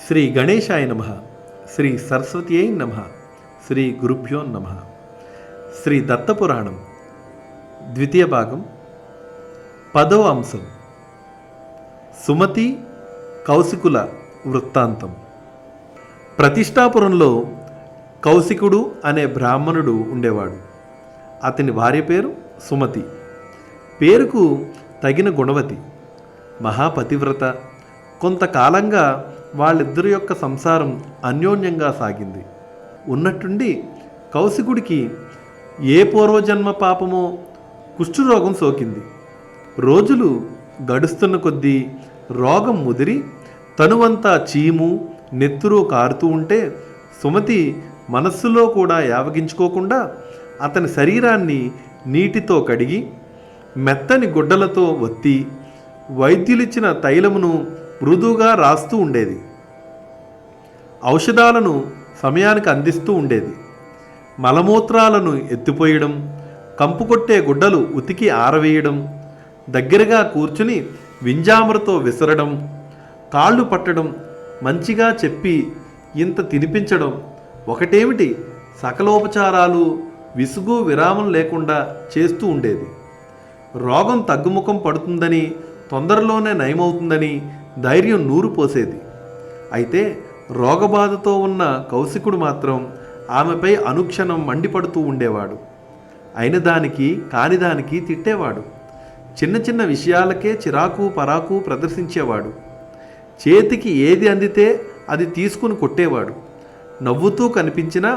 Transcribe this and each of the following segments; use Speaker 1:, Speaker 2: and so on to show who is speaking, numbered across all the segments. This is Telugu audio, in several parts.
Speaker 1: శ్రీ గణేశాయ నమః. శ్రీ సరస్వత్యై నమః. శ్రీ గురుభ్యో నమః. శ్రీ దత్తపురాణం ద్వితీయ భాగం 10వ అంశం సుమతి కౌశికుల వృత్తాంతం. ప్రతిష్టాపురంలో కౌశికుడు అనే బ్రాహ్మణుడు ఉండేవాడు. అతని భార్య పేరు సుమతి. పేరుకు తగిన గుణవతి, మహాపతివ్రత. కొంతకాలంగా వాళ్ళిద్దరి యొక్క సంసారం అన్యోన్యంగా సాగింది. ఉన్నట్టుండి కౌశికుడికి ఏ పూర్వజన్మ పాపమో కుష్ఠరోగం సోకింది. రోజులు గడుస్తున్న కొద్దీ రోగం ముదిరి తనువంతా చీము నెత్తురు కారుతూ ఉంటే సుమతి మనస్సులో కూడా యావగించుకోకుండా అతని శరీరాన్ని నీటితో కడిగి మెత్తని గుడ్డలతో ఒత్తి వైద్యులిచ్చిన తైలమును మృదువుగా రాస్తూ ఉండేది. ఔషధాలను సమయానికి అందిస్తూ ఉండేది. మలమూత్రాలను ఎత్తిపోయడం, కంపు కొట్టే గుడ్డలు ఉతికి ఆరవేయడం, దగ్గరగా కూర్చుని వింజామరతో విసరడం, కాళ్ళు పట్టడం, మంచిగా చెప్పి ఇంత తినిపించడం, ఒకటేమిటి సకలోపచారాలు విసుగు విరామం లేకుండా చేస్తూ ఉండేది. రోగం తగ్గుముఖం పడుతుందని, తొందరలోనే నయమవుతుందని ధైర్యం నూరు పోసేది. అయితే రోగబాధతో ఉన్న కౌశికుడు మాత్రం ఆమెపై అనుక్షణం మండిపడుతూ ఉండేవాడు. అయిన దానికి కాని దానికి తిట్టేవాడు. చిన్న చిన్న విషయాలకే చిరాకు పరాకు ప్రదర్శించేవాడు. చేతికి ఏది అందితే అది తీసుకుని కొట్టేవాడు. నవ్వుతూ కనిపించినా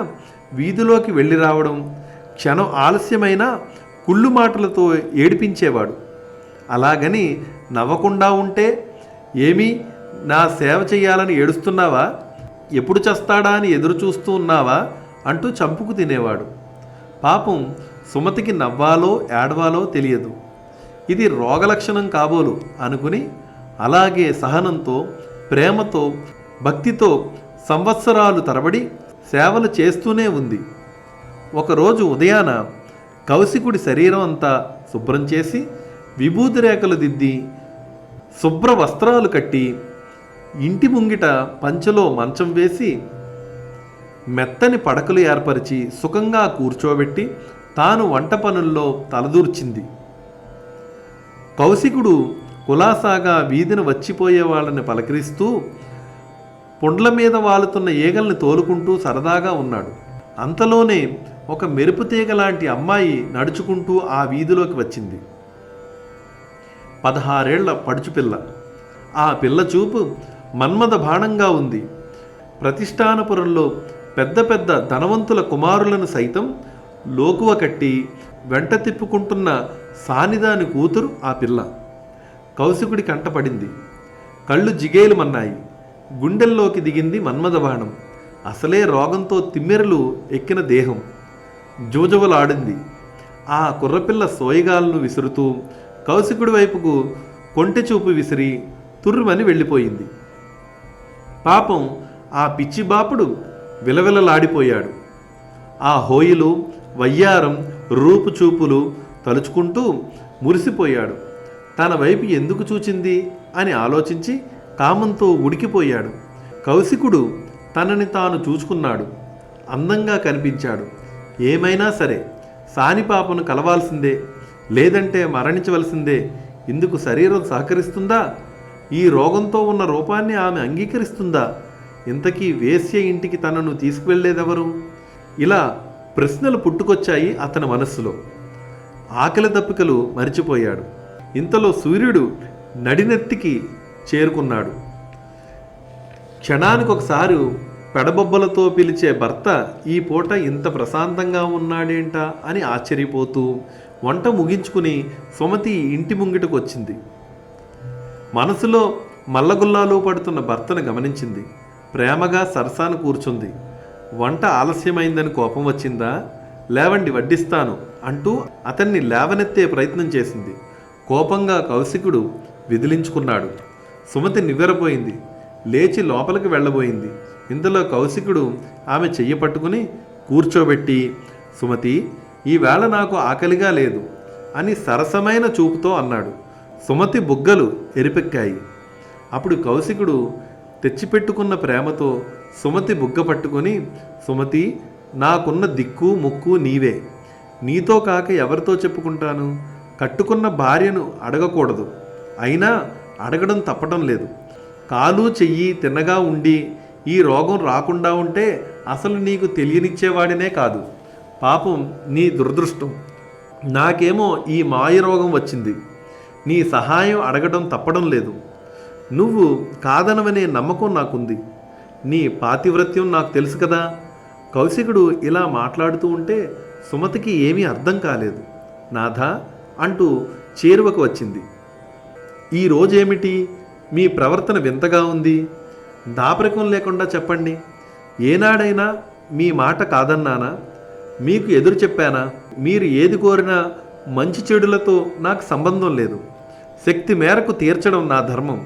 Speaker 1: వీధిలోకి వెళ్ళి రావడం, క్షణం ఆలస్యమైన కుళ్ళు మాటలతో ఏడిపించేవాడు. అలాగని నవ్వకుండా ఉంటే ఏమీ నా సేవ చెయ్యాలని ఏడుస్తున్నావా, ఎప్పుడు చస్తాడా అని ఎదురు చూస్తూ ఉన్నావా అంటూ చంపుకు తినేవాడు. పాపం సుమతికి నవ్వాలో ఏడవాలో తెలియదు. ఇది రోగలక్షణం కాబోలు అనుకుని అలాగే సహనంతో ప్రేమతో భక్తితో సంవత్సరాలు తరబడి సేవలు చేస్తూనే ఉంది. ఒకరోజు ఉదయాన కౌశికుడి శరీరం అంతా శుభ్రం చేసి విభూతి రేఖలు దిద్ది శుభ్ర వస్త్రాలు కట్టి ఇంటి ముంగిట పంచలో మంచం వేసి మెత్తని పడకలు ఏర్పరిచి సుఖంగా కూర్చోబెట్టి తాను వంట పనుల్లో తలదూర్చింది. కౌశికుడు కులాసాగా వీధిని వచ్చిపోయే వాళ్ళని పలకరిస్తూ పుండ్ల మీద వాలుతున్న ఈగల్ని తోలుకుంటూ సరదాగా ఉన్నాడు. అంతలోనే ఒక మెరుపు తీగ లాంటి అమ్మాయి నడుచుకుంటూ ఆ వీధిలోకి వచ్చింది. 16 ఏళ్ల పడుచుపిల్ల. ఆ పిల్ల చూపు మన్మథ బాణంగా ఉంది. ప్రతిష్టానపురంలో పెద్ద పెద్ద ధనవంతుల కుమారులను సైతం లోకువ కట్టి వెంట తిప్పుకుంటున్న సానిదాని కూతురు ఆ పిల్ల. కౌశికుడి కంటపడింది. కళ్ళు జిగేలుమన్నాయి. గుండెల్లోకి దిగింది మన్మథ బాణం. అసలే రోగంతో తిమ్మెరలు ఎక్కిన దేహం జూజవలాడింది. ఆ కుర్రపిల్ల సోయగాలను విసురుతూ కౌశికుడి వైపుకు కొంటె చూపు విసిరి తుర్రుమని వెళ్ళిపోయింది. పాపం ఆ పిచ్చి బాపుడు విలవిలలాడిపోయాడు. ఆ హోయిలు వయ్యారం రూపు చూపులు తలుచుకుంటూ మురిసిపోయాడు. తన వైపు ఎందుకు చూచింది అని ఆలోచించి కామంతో ఉడికిపోయాడు. కౌశికుడు తనని తాను చూచుకున్నాడు. అందంగా కనిపించాడు. ఏమైనా సరే సానిపాపను కలవాల్సిందే, లేదంటే మరణించవలసిందే. ఇందుకు శరీరం సహకరిస్తుందా? ఈ రోగంతో ఉన్న రూపాన్ని ఆమె అంగీకరిస్తుందా? ఇంతకీ వేశ్య ఇంటికి తనను తీసుకువెళ్ళేదెవరు? ఇలా ప్రశ్నలు పుట్టుకొచ్చాయి అతని మనస్సులో. ఆకలి దప్పికలు మరిచిపోయాడు. ఇంతలో సూర్యుడు నడినెత్తికి చేరుకున్నాడు. క్షణానికొకసారి పెడబొబ్బలతో పిలిచే భర్త ఈ పూట ఇంత ప్రశాంతంగా ఉన్నాడేంటా అని ఆశ్చర్యపోతూ వంట ముగించుకుని సుమతి ఇంటి ముంగిటకు వచ్చింది. మనసులో మల్లగుల్లాలు పడుతున్న భర్తను గమనించింది. ప్రేమగా సరసాన కూర్చుంది. వంట ఆలస్యమైందని కోపం వచ్చిందా? లేవండి వడ్డిస్తాను అంటూ అతన్ని లేవనెత్తే ప్రయత్నం చేసింది. కోపంగా కౌశికుడు విదిలించుకున్నాడు. సుమతి నివ్వెరపోయింది. లేచి లోపలికి వెళ్ళబోయింది. ఇంతలో కౌశికుడు ఆమె చెయ్యి పట్టుకుని కూర్చోబెట్టి, సుమతి, ఈవేళ నాకు ఆకలిగా లేదు అని సరసమైన చూపుతో అన్నాడు. సుమతి బుగ్గలు ఎరిపెక్కాయి. అప్పుడు కౌశికుడు తెచ్చిపెట్టుకున్న ప్రేమతో సుమతి బుగ్గ పట్టుకొని, సుమతి, నాకున్న దిక్కు ముక్కు నీవే. నీతో కాక ఎవరితో చెప్పుకుంటాను? కట్టుకున్న భార్యను అడగకూడదు, అయినా అడగడం తప్పటం లేదు. కాలు చెయ్యి తిన్నగా ఉండి ఈ రోగం రాకుండా ఉంటే అసలు నీకు తెలియనిచ్చేవాడినే కాదు. పాపం నీ దురదృష్టం. నాకేమో ఈ మాయ రోగం వచ్చింది. నీ సహాయం అడగడం తప్పడం లేదు. నువ్వు కాదనవనే నమ్మకం నాకుంది. నీ పాతివ్రత్యం నాకు తెలుసు కదా. కౌశికుడు ఇలా మాట్లాడుతూ ఉంటే సుమతికి ఏమీ అర్థం కాలేదు. నాథా అంటూ చేరువకు వచ్చింది. ఈ రోజేమిటి? మీ ప్రవర్తన వింతగా ఉంది. దాపరికం లేకుండా చెప్పండి. ఏనాడైనా మీ మాట కాదన్నానా? మీకు ఎదురు చెప్పానా? మీరు ఏది కోరినా మంచి చెడులతో నాకు సంబంధం లేదు. శక్తి మేరకు తీర్చడం నా ధర్మం.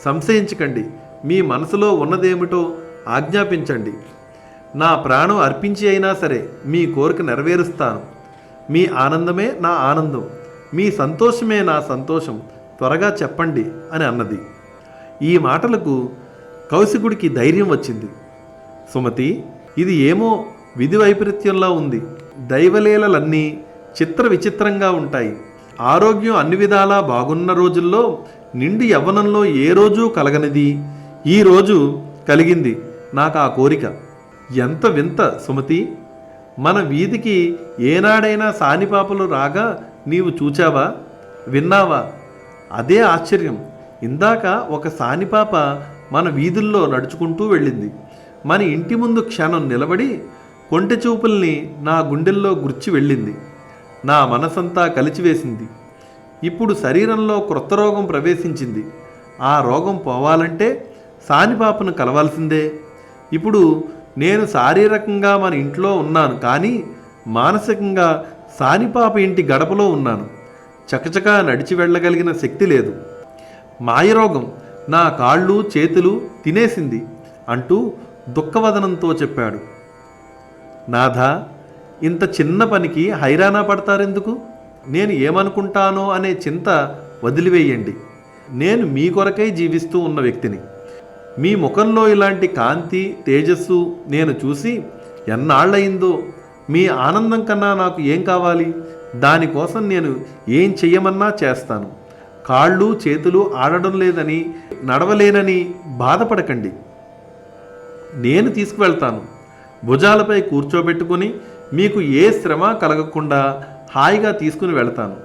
Speaker 1: సంశయించకండి. మీ మనసులో ఉన్నదేమిటో ఆజ్ఞాపించండి. నా ప్రాణం అర్పించి అయినా సరే మీ కోరిక నెరవేరుస్తాను. మీ ఆనందమే నా ఆనందం, మీ సంతోషమే నా సంతోషం. త్వరగా చెప్పండి అని అన్నది. ఈ మాటలకు కౌశికుడికి ధైర్యం వచ్చింది. సుమతి, ఇది ఏమో విధి వైపరీత్యంలా ఉంది. దైవలీలలన్నీ చిత్ర విచిత్రంగా ఉంటాయి. ఆరోగ్యం అన్ని విధాలా బాగున్న రోజుల్లో నిండు యవ్వనంలో ఏ రోజూ కలగనిది ఈ రోజు కలిగింది. నాకు ఆ కోరిక. ఎంత వింత సుమతి! మన వీధికి ఏనాడైనా సానిపాపలు రాగా నీవు చూచావా, విన్నావా? అదే ఆశ్చర్యం. ఇందాక ఒక సానిపాప మన వీధుల్లో నడుచుకుంటూ వెళ్ళింది. మన ఇంటి ముందు క్షణం నిలబడి కొంటె చూపుల్ని నా గుండెల్లో గుర్చి వెళ్ళింది. నా మనసంతా కలిచివేసింది. ఇప్పుడు శరీరంలో క్రొత్త రోగం ప్రవేశించింది. ఆ రోగం పోవాలంటే సానిపాపను కలవాల్సిందే. ఇప్పుడు నేను శారీరకంగా మన ఇంట్లో ఉన్నాను, కానీ మానసికంగా సానిపాప ఇంటి గడపలో ఉన్నాను. చకచకా నడిచి వెళ్ళగలిగిన శక్తి లేదు. మాయరోగం నా కాళ్ళు చేతులు తినేసింది అంటూ దుఃఖవదనంతో చెప్పాడు. నాథా, ఇంత చిన్న పనికి హైరానా పడతారెందుకు? నేను ఏమనుకుంటానో అనే చింత వదిలివేయండి. నేను మీ కొరకై జీవిస్తూ ఉన్న వ్యక్తిని. మీ ముఖంలో ఇలాంటి కాంతి తేజస్సు నేను చూసి ఎన్నాళ్ళయిందో. మీ ఆనందం కన్నా నాకు ఏం కావాలి? దానికోసం నేను ఏం చెయ్యమన్నా చేస్తాను. కాళ్ళు చేతులు ఆడడం లేదని, నడవలేనని బాధపడకండి. నేను తీసుకువెళ్తాను. భుజాలపై కూర్చోబెట్టుకుని మీకు ఏ శ్రమ కలగకుండా హాయిగా తీసుకుని వెళతాను.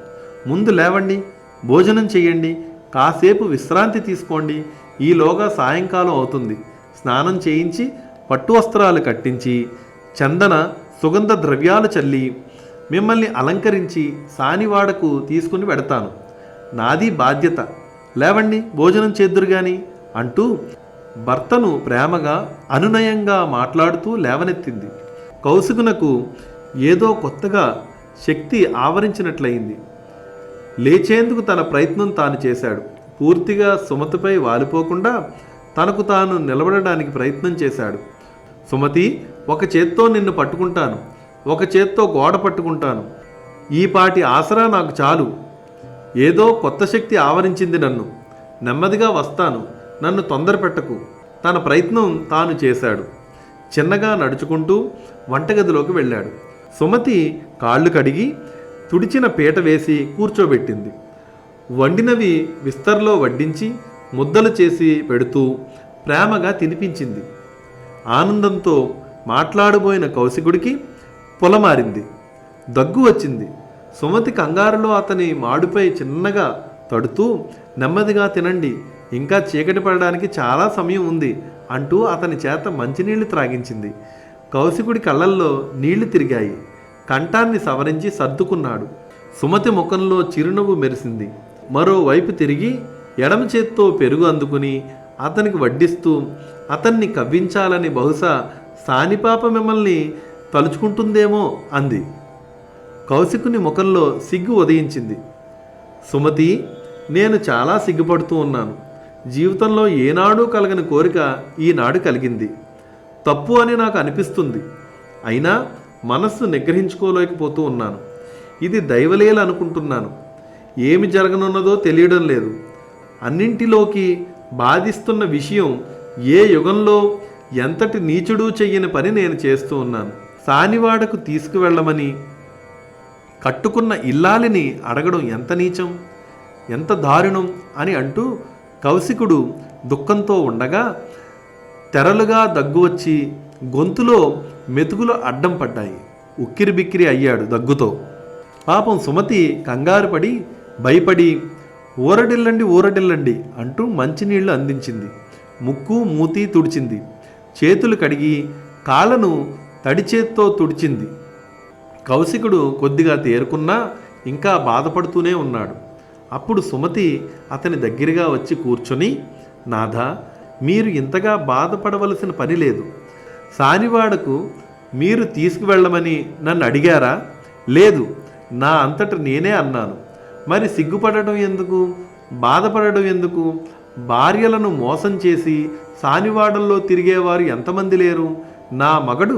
Speaker 1: ముందు లేవండి, భోజనం చెయ్యండి, కాసేపు విశ్రాంతి తీసుకోండి. ఈలోగా సాయంకాలం అవుతుంది. స్నానం చేయించి పట్టు వస్త్రాలు కట్టించి చందన సుగంధ ద్రవ్యాలు చల్లి మిమ్మల్ని అలంకరించి సానివాడకు తీసుకుని వెడతాను. నాది బాధ్యత. లేవండి, భోజనం చేద్దురు గాని అంటూ భర్తను ప్రేమగా అనునయంగా మాట్లాడుతూ లేవనెత్తింది. కౌశికునకు ఏదో కొత్తగా శక్తి ఆవరించినట్లయింది. లేచేందుకు తన ప్రయత్నం తాను చేశాడు. పూర్తిగా సుమతిపై వాలిపోకుండా తనకు తాను నిలబడడానికి ప్రయత్నం చేశాడు. సుమతి, ఒక చేత్తో నిన్ను పట్టుకుంటాను, ఒక చేత్తో గోడ పట్టుకుంటాను. ఈ పాటి ఆసరా నాకు చాలు. ఏదో కొత్త శక్తి ఆవరించింది నన్ను. నెమ్మదిగా వస్తాను, నన్ను తొందర పెట్టకు. తన ప్రయత్నం తాను చేశాడు. చిన్నగా నడుచుకుంటూ వంటగదిలోకి వెళ్ళాడు. సుమతి కాళ్ళు కడిగి తుడిచిన పీట వేసి కూర్చోబెట్టింది. వండినవి విస్తర్లో వడ్డించి ముద్దలు చేసి పెడుతూ ప్రేమగా తినిపించింది. ఆనందంతో మాట్లాడబోయిన కౌశికుడికి పొలమారింది. దగ్గు వచ్చింది. సుమతి కంగారులో అతని మాడుపై చిన్నగా తడుతూ, నెమ్మదిగా తినండి, ఇంకా చీకటి పడడానికి చాలా సమయం ఉంది అంటూ అతని చేత మంచినీళ్లు త్రాగించింది. కౌశికుడి కళ్ళల్లో నీళ్లు తిరిగాయి. కంఠాన్ని సవరించి సర్దుకున్నాడు. సుమతి ముఖంలో చిరునవ్వు మెరిసింది. మరోవైపు తిరిగి ఎడమ చేత్తో పెరుగు అందుకుని అతనికి వడ్డిస్తూ అతన్ని కవ్వించాలని, బహుశా సానిపాప మిమ్మల్ని తలుచుకుంటుందేమో అంది. కౌశికుని ముఖంలో సిగ్గు ఉదయించింది. సుమతి, నేను చాలా సిగ్గుపడుతూ ఉన్నాను. జీవితంలో ఏనాడూ కలగని కోరిక ఈనాడు కలిగింది. తప్పు అని నాకు అనిపిస్తుంది. అయినా మనస్సు నిగ్రహించుకోలేకపోతూ ఉన్నాను. ఇది దైవలీల అనుకుంటున్నాను. ఏమి జరగనున్నదో తెలియడం లేదు. అన్నింటిలోకి బాధిస్తున్న విషయం ఏ యుగంలో ఎంతటి నీచుడు చెయ్యని పని నేను చేస్తూ ఉన్నాను. సానివాడకు తీసుకువెళ్ళమని కట్టుకున్న ఇల్లాలిని అడగడం ఎంత నీచం, ఎంత దారుణం అని అంటూ కౌశికుడు దుఃఖంతో ఉండగా తెరలుగా దగ్గు వచ్చి గొంతులో మెతుకులు అడ్డం పడ్డాయి. ఉక్కిరిబిక్కిరి అయ్యాడు దగ్గుతో. పాపం సుమతి కంగారు పడి భయపడి ఊరడిల్లండి ఊరడిల్లండి అంటూ మంచినీళ్లు అందించింది. ముక్కు మూతి తుడిచింది. చేతులు కడిగి కాళ్ళను తడిచేత్తో తుడిచింది. కౌశికుడు కొద్దిగా తేరుకున్నా ఇంకా బాధపడుతూనే ఉన్నాడు. అప్పుడు సుమతి అతని దగ్గరగా వచ్చి కూర్చొని, నాథా, మీరు ఇంతగా బాధపడవలసిన పని లేదు. సానివాడకు మీరు తీసుకువెళ్ళమని నన్ను అడిగారా? లేదు, నా అంతట నేనే అన్నాను. మరి సిగ్గుపడటం ఎందుకు, బాధపడటం ఎందుకు? భార్యలను మోసం చేసి సానివాడల్లో తిరిగేవారు ఎంతమంది లేరు? నా మగడు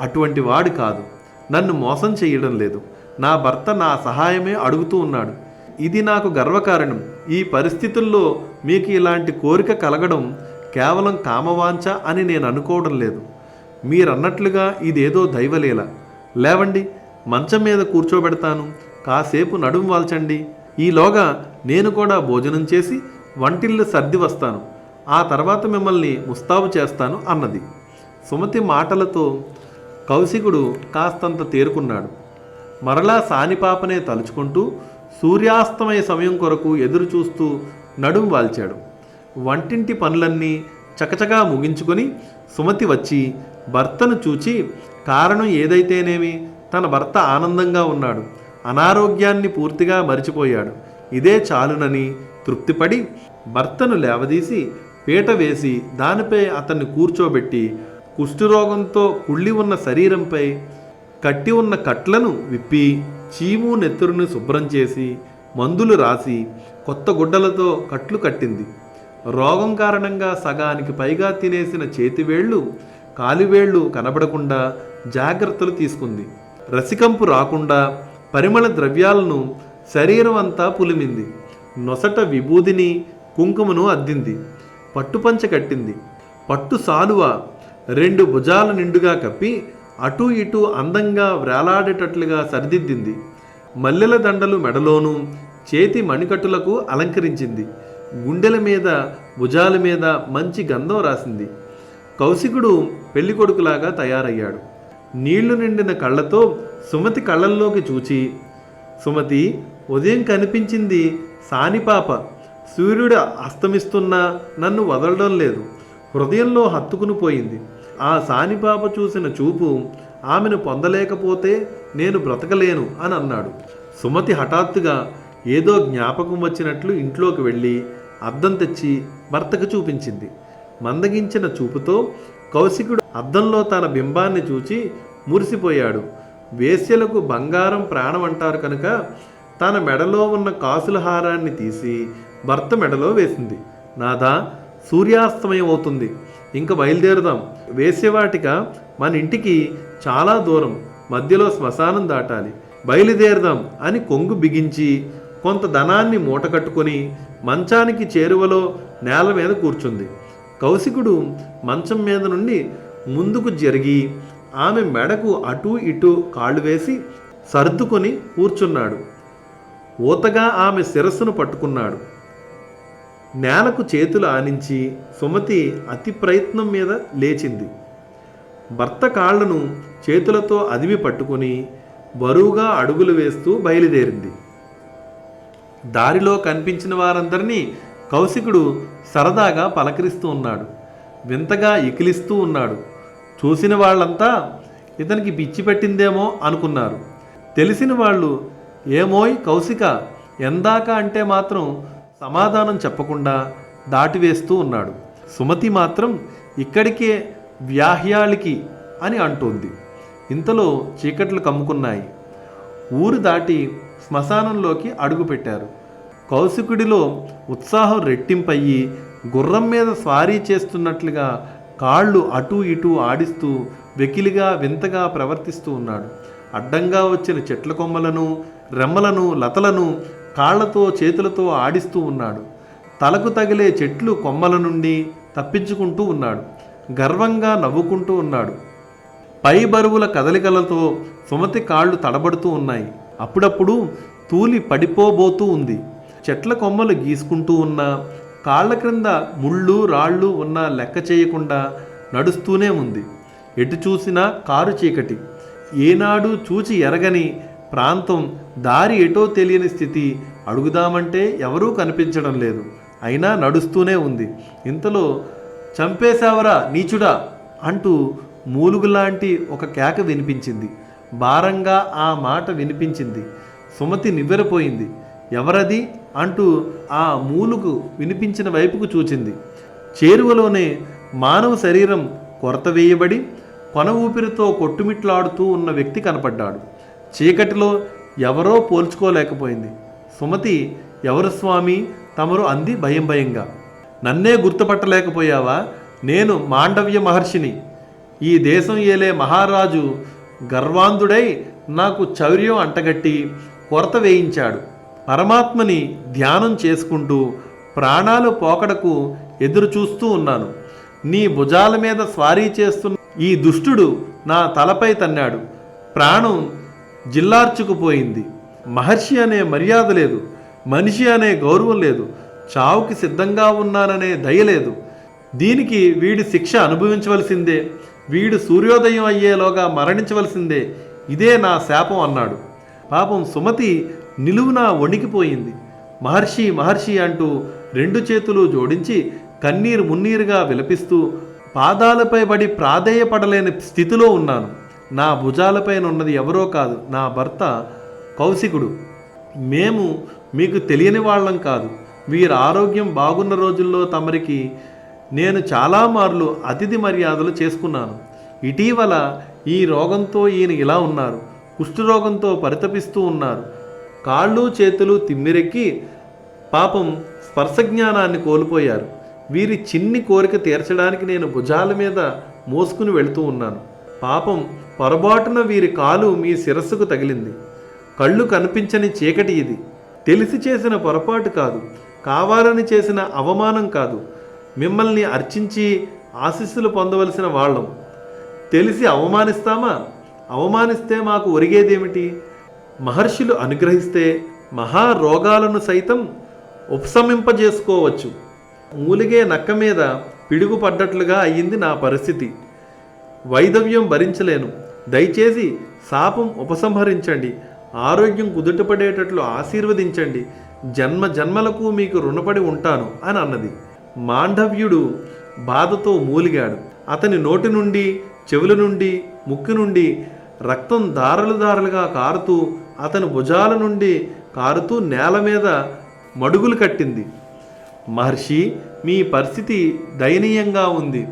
Speaker 1: అటువంటి వాడు కాదు. నన్ను మోసం చేయడం లేదు. నా భర్త నా సహాయమే అడుగుతూ ఉన్నాడు. ఇది నాకు గర్వకారణం. ఈ పరిస్థితుల్లో మీకు ఇలాంటి కోరిక కలగడం కేవలం కామవాంఛ అని నేను అనుకోవడం లేదు. మీరన్నట్లుగా ఇదేదో దైవలీల. లేవండి, మంచం మీద కూర్చోబెడతాను, కాసేపు నడుం వాల్చండి. ఈలోగా నేను కూడా భోజనం చేసి వంటిల్లు సర్ది వస్తాను. ఆ తర్వాత మిమ్మల్ని ముస్తాబు చేస్తాను అన్నది. సుమతి మాటలతో కౌశికుడు కాస్తంత తేరుకున్నాడు. మరలా సానిపాపనే తలుచుకుంటూ సూర్యాస్తమయ సమయం కొరకు ఎదురు చూస్తూ నడుం వాల్చాడు. వంటింటి పనులన్నీ చకచకా ముగించుకొని సుమతి వచ్చి భర్తను చూచి కారణం ఏదైతేనేమి తన భర్త ఆనందంగా ఉన్నాడు, అనారోగ్యాన్ని పూర్తిగా మరిచిపోయాడు, ఇదే చాలునని తృప్తిపడి భర్తను లేవదీసి పీట వేసి దానిపై అతన్ని కూర్చోబెట్టి కుష్ఠరోగంతో కుళ్ళి ఉన్న శరీరంపై కట్టి ఉన్న కట్లను విప్పి చీము నెత్తురును శుభ్రం చేసి మందులు రాసి కొత్త గుడ్డలతో కట్లు కట్టింది. రోగం కారణంగా సగానికి పైగా తినేసిన చేతివేళ్లు కాలివేళ్లు కనబడకుండా జాగ్రత్తలు తీసుకుంది. రసికంపు రాకుండా పరిమళ ద్రవ్యాలను శరీరం అంతా పులిమింది. నొసట విభూదిని కుంకుమను అద్దింది. పట్టుపంచ కట్టింది. పట్టు సాలువ 2 భుజాల నిండుగా కప్పి అటూ ఇటూ అందంగా వ్రేలాడేటట్లుగా సరిదిద్దింది. మల్లెల దండలు మెడలోనూ చేతి మణికట్టులకు అలంకరించింది. గుండెల మీద భుజాల మీద మంచి గంధం రాసింది. కౌశికుడు పెళ్ళికొడుకులాగా తయారయ్యాడు. నీళ్లు నిండిన కళ్ళతో సుమతి కళ్ళల్లోకి చూచి, సుమతి, ఉదయం కనిపించింది సానిపాప. సూర్యుడు అస్తమిస్తున్నా నన్ను వదలడం లేదు. హృదయంలో హత్తుకుని పోయింది. ఆ సానిపాప చూసిన చూపు ఆమెను పొందలేకపోతే నేను బ్రతకలేను అని అన్నాడు. సుమతి హఠాత్తుగా ఏదో జ్ఞాపకం వచ్చినట్లు ఇంట్లోకి వెళ్ళి అద్దం తెచ్చి భర్తకు చూపించింది. మందగించిన చూపుతో కౌశికుడు అద్దంలో తన బింబాన్ని చూచి మురిసిపోయాడు. వేశ్యలకు బంగారం ప్రాణం అంటారు కనుక తన మెడలో ఉన్న కాసుల హారాన్ని తీసి భర్త మెడలో వేసింది. నాథా, సూర్యాస్తమయం అవుతుంది, ఇంక బయలుదేరుదాం. వేశ్యవాటిక మన ఇంటికి చాలా దూరం, మధ్యలో శ్మశానం దాటాలి, బయలుదేరదాం అని కొంగు బిగించి కొంత ధనాన్ని మూట కట్టుకొని మంచానికి చేరువలో నేల మీద కూర్చుంది. కౌశికుడు మంచం మీద నుండి ముందుకు జరిగి ఆమె మెడకు అటూ ఇటూ కాళ్ళు వేసి సర్దుకొని కూర్చున్నాడు. ఊతగా ఆమె శిరస్సును పట్టుకున్నాడు. నేలకు చేతులు ఆనించి సుమతి అతి ప్రయత్నం మీద లేచింది. భర్త కాళ్లను చేతులతో అదిమి పట్టుకుని బరువుగా అడుగులు వేస్తూ బయలుదేరింది. దారిలో కనిపించిన వారందరినీ కౌశికుడు సరదాగా పలకరిస్తూ ఉన్నాడు. వింతగా ఇకిలిస్తూ ఉన్నాడు. చూసిన వాళ్ళంతా ఇతనికి పిచ్చి పెట్టిందేమో అనుకున్నారు. తెలిసిన వాళ్ళు, ఏమోయ్ కౌశిక, ఎందాక అంటే మాత్రం సమాధానం చెప్పకుండా దాటివేస్తూ ఉన్నాడు. సుమతి మాత్రం ఇక్కడికే వ్యాహ్యాళికి అని అంటోంది. ఇంతలో చీకట్లు కమ్ముకున్నాయి. ఊరు దాటి శ్మశానంలోకి అడుగుపెట్టారు. కౌశికుడిలో ఉత్సాహం రెట్టింపయ్యి గుర్రం మీద స్వారీ చేస్తున్నట్లుగా కాళ్ళు అటూ ఇటూ ఆడిస్తూ వెకిలిగా వింతగా ప్రవర్తిస్తూ ఉన్నాడు. అడ్డంగా వచ్చిన చెట్ల కొమ్మలను, రెమ్మలను, లతలను కాళ్లతో చేతులతో ఆడిస్తూ ఉన్నాడు. తలకు తగిలే చెట్లు కొమ్మల నుండి తప్పించుకుంటూ ఉన్నాడు. గర్వంగా నవ్వుకుంటూ ఉన్నాడు. పై బరువుల కదలికలతో సుమతి కాళ్ళు తడబడుతూ ఉన్నాయి. అప్పుడప్పుడు తూలి పడిపోబోతూ ఉంది. చెట్ల కొమ్మలు గీసుకుంటూ ఉన్నా, కాళ్ళ క్రింద ముళ్ళు రాళ్ళు ఉన్నా లెక్క చేయకుండా నడుస్తూనే ఉంది. ఎటు చూసినా కారు చీకటి. ఏనాడు చూచి ఎరగని ప్రాంతం, దారి ఎటో తెలియని స్థితి. అడుగుదామంటే ఎవరూ కనిపించడం లేదు. అయినా నడుస్తూనే ఉంది. ఇంతలో చంపేశావరా నీచుడా అంటూ మూలుగులాంటి ఒక కేక వినిపించింది. భారంగా ఆ మాట వినిపించింది. సుమతి నివ్వెరపోయింది. ఎవరది అంటూ ఆ మూలుగు వినిపించిన వైపుకు చూచింది. చేరువలోనే మానవ శరీరం కొరత వేయబడి కొన ఊపిరితో కొట్టుమిట్లాడుతూ ఉన్న వ్యక్తి కనపడ్డాడు. చీకటిలో ఎవరో పోల్చుకోలేకపోయింది. సుమతి, ఎవరు స్వామి తమరు అంది భయం భయంగా. నన్నే గుర్తుపట్టలేకపోయావా? నేను మాండవ్య మహర్షిని. ఈ దేశం ఏలే మహారాజు గర్వాంధుడై నాకు చౌర్యం అంటగట్టి కొరత వేయించాడు. పరమాత్మని ధ్యానం చేసుకుంటూ ప్రాణాలు పోకడకు ఎదురు చూస్తూ ఉన్నాను. నీ భుజాల మీద స్వారీ చేస్తున్న ఈ దుష్టుడు నా తలపై తన్నాడు. ప్రాణం జిల్లార్చుకుపోయింది. మహర్షి అనే మర్యాద లేదు, మనిషి అనే గౌరవం లేదు, చావుకి సిద్ధంగా ఉన్నాననే దయ లేదు. దీనికి వీడి శిక్ష అనుభవించవలసిందే. వీడు సూర్యోదయం అయ్యేలోగా మరణించవలసిందే. ఇదే నా శాపం అన్నాడు. పాపం సుమతి నిలువునా వణికిపోయింది. మహర్షి మహర్షి అంటూ రెండు చేతులు జోడించి కన్నీరు మున్నీరుగా విలపిస్తూ, పాదాలపై పడి ప్రాధేయపడలేని స్థితిలో ఉన్నాను. నా భుజాలపైనున్నది ఎవరో కాదు, నా భర్త కౌశికుడు. మేము మీకు తెలియని వాళ్ళం కాదు. వీరి ఆరోగ్యం బాగున్న రోజుల్లో తమరికి నేను చాలా మార్లు అతిథి మర్యాదలు చేసుకున్నాను. ఇటీవల ఈ రోగంతో ఈయన ఇలా ఉన్నారు. కుష్ఠరోగంతో పరితపిస్తూ ఉన్నారు. కాళ్ళు చేతులు తిమ్మిరెక్కి పాపం స్పర్శజ్ఞానాన్ని కోల్పోయారు. వీరి చిన్ని కోరిక తీర్చడానికి నేను భుజాల మీద మోసుకుని వెళుతూ ఉన్నాను. పాపం పొరబాటున వీరి కాలు మీ శిరస్సుకు తగిలింది. కళ్ళు కనిపించని చీకటి ఇది. తెలిసి చేసిన పొరపాటు కాదు, కావాలని చేసిన అవమానం కాదు. మిమ్మల్ని అర్చించి ఆశీస్సులు పొందవలసిన వాళ్ళం. తెలిసి అవమానిస్తామా? అవమానిస్తే మాకు ఒరిగేదేమిటి? మహర్షులు అనుగ్రహిస్తే మహారోగాలను సైతం ఉపశమింపజేసుకోవచ్చు. మూలిగే నక్క మీద పిడుగు పడ్డట్లుగా అయ్యింది నా పరిస్థితి. వైదవ్యం భరించలేను. దయచేసి శాపం ఉపసంహరించండి. ఆరోగ్యం కుదుటపడేటట్లు ఆశీర్వదించండి. జన్మ జన్మలకు మీకు రుణపడి ఉంటాను అని అన్నది. మాండవ్యుడు బాధతో మూలిగాడు. అతని నోటి నుండి, చెవుల నుండి, ముక్కు నుండి రక్తం దారలు దారలుగా కారుతూ, అతని భుజాల నుండి కారుతూ నేల మీద మడుగులు కట్టింది. మహర్షి, మీ పరిస్థితి దయనీయంగా ఉంది.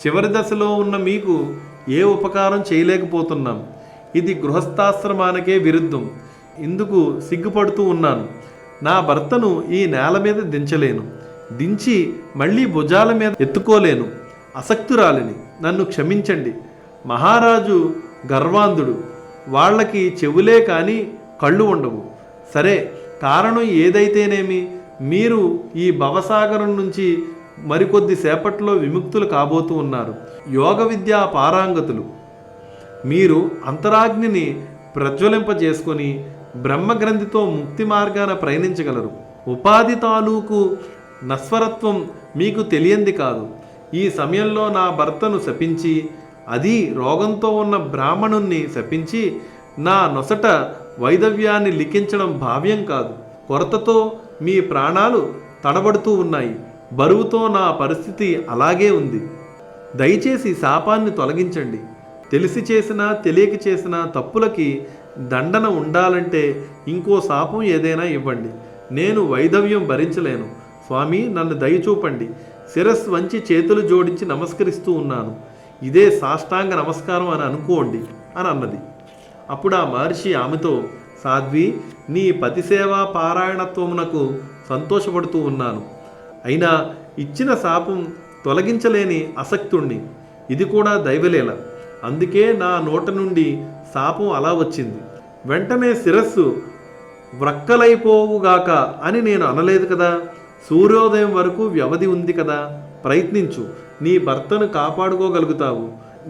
Speaker 1: చివరి దశలో ఉన్న మీకు ఏ ఉపకారం చేయలేకపోతున్నాం. ఇది గృహస్థాశ్రమానికే విరుద్ధం. ఇందుకు సిగ్గుపడుతూ ఉన్నాను. నా భర్తను ఈ నేల మీద దించలేను. దించి మళ్ళీ భుజాల మీద ఎత్తుకోలేను. అసక్తురాలిని. నన్ను క్షమించండి. మహారాజు గర్వాంధుడు. వాళ్ళకి చెవులే కానీ కళ్ళు ఉండవు. సరే, కారణం ఏదైతేనేమి, మీరు ఈ భవసాగరం నుంచి మరికొద్ది సేపట్లో విముక్తులు కాబోతూ ఉన్నారు. యోగ విద్యా పారాంగతులు. మీరు అంతరాగ్నిని ప్రజ్వలింపజేసుకొని బ్రహ్మగ్రంథితో ముక్తి మార్గాన ప్రయాణించగలరు. ఉపాధి తాలూకు నస్వరత్వం మీకు తెలియంది కాదు. ఈ సమయంలో నా భర్తను శపించి, అది రోగంతో ఉన్న బ్రాహ్మణుణ్ణి శపించి నా నొసట వైదవ్యాన్ని లిఖించడం భావ్యం కాదు. కొరతతో మీ ప్రాణాలు తడబడుతూ ఉన్నాయి. బరువుతో నా పరిస్థితి అలాగే ఉంది. దయచేసి శాపాన్ని తొలగించండి. తెలిసి చేసినా తెలియక చేసిన తప్పులకి దండన ఉండాలంటే ఇంకో శాపం ఏదైనా ఇవ్వండి. నేను వైదవ్యం భరించలేను. స్వామి, నన్ను దయచూపండి. శిరస్సు వంచి చేతులు జోడించి నమస్కరిస్తూ ఉన్నాను. ఇదే సాష్టాంగ నమస్కారం అని అనుకోండి అని అన్నది. అప్పుడు ఆ మహర్షి ఆమెతో, సాధ్వి, నీ పతిసేవా పారాయణత్వమునకు సంతోషపడుతూ ఉన్నాను. అయినా ఇచ్చిన శాపం తొలగించలేని అసక్తుణ్ణి. ఇది కూడా దైవలీల. అందుకే నా నోట నుండి శాపం అలా వచ్చింది. వెంటనే శిరస్సు వ్రక్కలైపోవుగాక అని నేను అనలేదు కదా. సూర్యోదయం వరకు వ్యవధి ఉంది కదా. ప్రయత్నించు, నీ భర్తను కాపాడుకోగలుగుతావు.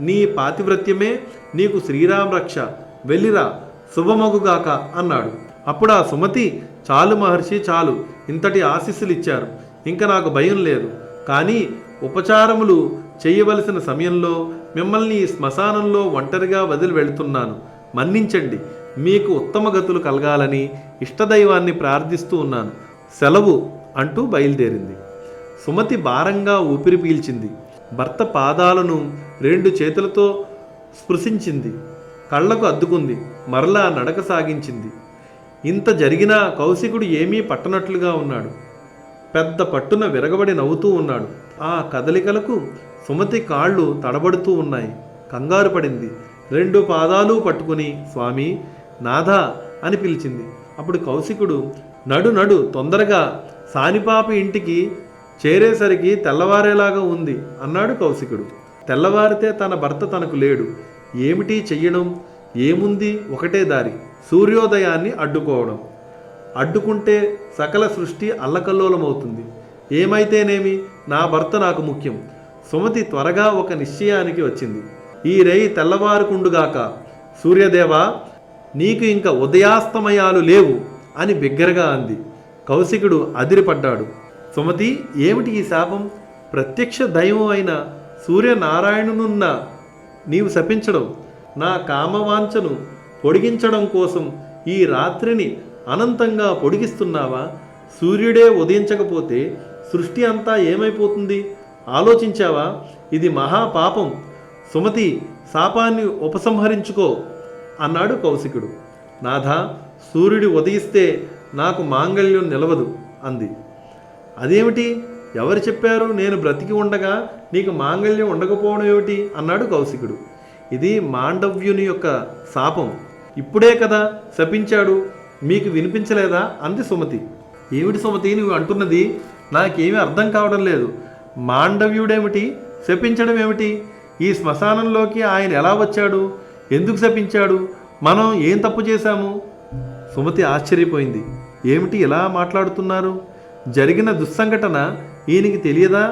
Speaker 1: నీ పాతివ్రత్యమే నీకు శ్రీరామ రక్ష, వెళ్ళిరా, శుభమగుగాక అన్నాడు. అప్పుడు ఆ సుమతి, చాలు మహర్షి, చాలు, ఇంతటి ఆశీస్సులు ఇచ్చారు, ఇంకా నాకు భయం లేదు. కానీ ఉపచారములు చేయవలసిన సమయంలో మిమ్మల్ని ఈ శ్మశానంలో ఒంటరిగా వదిలి వెళుతున్నాను, మన్నించండి. మీకు ఉత్తమ గతులు కలగాలని ఇష్టదైవాన్ని ప్రార్థిస్తూ ఉన్నాను, సెలవు అంటూ బయలుదేరింది. సుమతి భారంగా ఊపిరి పీల్చింది. భర్త పాదాలను 2 చేతులతో స్పృశించింది, కళ్లకు అద్దుకుంది, మరలా నడక సాగించింది. ఇంత జరిగినా కౌశికుడు ఏమీ పట్టనట్లుగా ఉన్నాడు. పెద్ద పట్టున విరగబడి నవ్వుతూ ఉన్నాడు. ఆ కదలికలకు సుమతి కాళ్ళు తడబడుతూ ఉన్నాయి. కంగారు పడింది. 2 పాదాలు పట్టుకుని స్వామి, నాథా అని పిలిచింది. అప్పుడు కౌశికుడు, నడు నడు, తొందరగా, సానిపాప ఇంటికి చేరేసరికి తెల్లవారేలాగా ఉంది అన్నాడు కౌశికుడు. తెల్లవారితే తన భర్త తనకు లేడు. ఏమిటి చెయ్యడం? ఏముంది? ఒకటే దారి, సూర్యోదయాన్ని అడ్డుకోవడం. అడ్డుకుంటే సకల సృష్టి అల్లకల్లోలమవుతుంది. ఏమైతేనేమి, నా భర్త నాకు ముఖ్యం. సుమతి త్వరగా ఒక నిశ్చయానికి వచ్చింది. ఈ రేయి తెల్లవారుకుండుగాక, సూర్యదేవా, నీకు ఇంక ఉదయాస్తమయాలు లేవు అని బిగ్గరగా అంది. కౌశికుడు అదిరిపడ్డాడు. సుమతి, ఏమిటి ఈ శాపం? ప్రత్యక్ష దైవం అయిన సూర్యనారాయణునున్న నీవు శపించడం, నా కామవాంఛను పొడిగించడం కోసం ఈ రాత్రిని అనంతంగా పొడిగిస్తున్నావా? సూర్యుడే ఉదయించకపోతే సృష్టి అంతా ఏమైపోతుంది? ఆలోచించావా? ఇది మహాపాపం. సుమతి, శాపాన్ని ఉపసంహరించుకో అన్నాడు కౌశికుడు. నాథా, సూర్యుడు ఉదయిస్తే నాకు మాంగళ్యం నిలవదు అంది. అదేమిటి? ఎవరు చెప్పారు నేను బ్రతికి ఉండగా నీకు మాంగళ్యం ఉండకపోవడం ఏమిటి అన్నాడు కౌశికుడు. ఇది మాండవ్యుని యొక్క శాపం. ఇప్పుడే కదా శపించాడు, మీకు వినిపించలేదా అంది సుమతి. ఏమిటి సుమతి నువ్వు అంటున్నది? నాకేమీ అర్థం కావడం లేదు. మాండవ్యుడేమిటి, శపించడం ఏమిటి? ఈ శ్మశానంలోకి ఆయన ఎలా వచ్చాడు? ఎందుకు శపించాడు? మనం ఏం తప్పు చేశాము? సుమతి ఆశ్చర్యపోయింది. ఏమిటి ఇలా మాట్లాడుతున్నారు? జరిగిన దుస్సంఘటన ఈయనకి తెలియదా?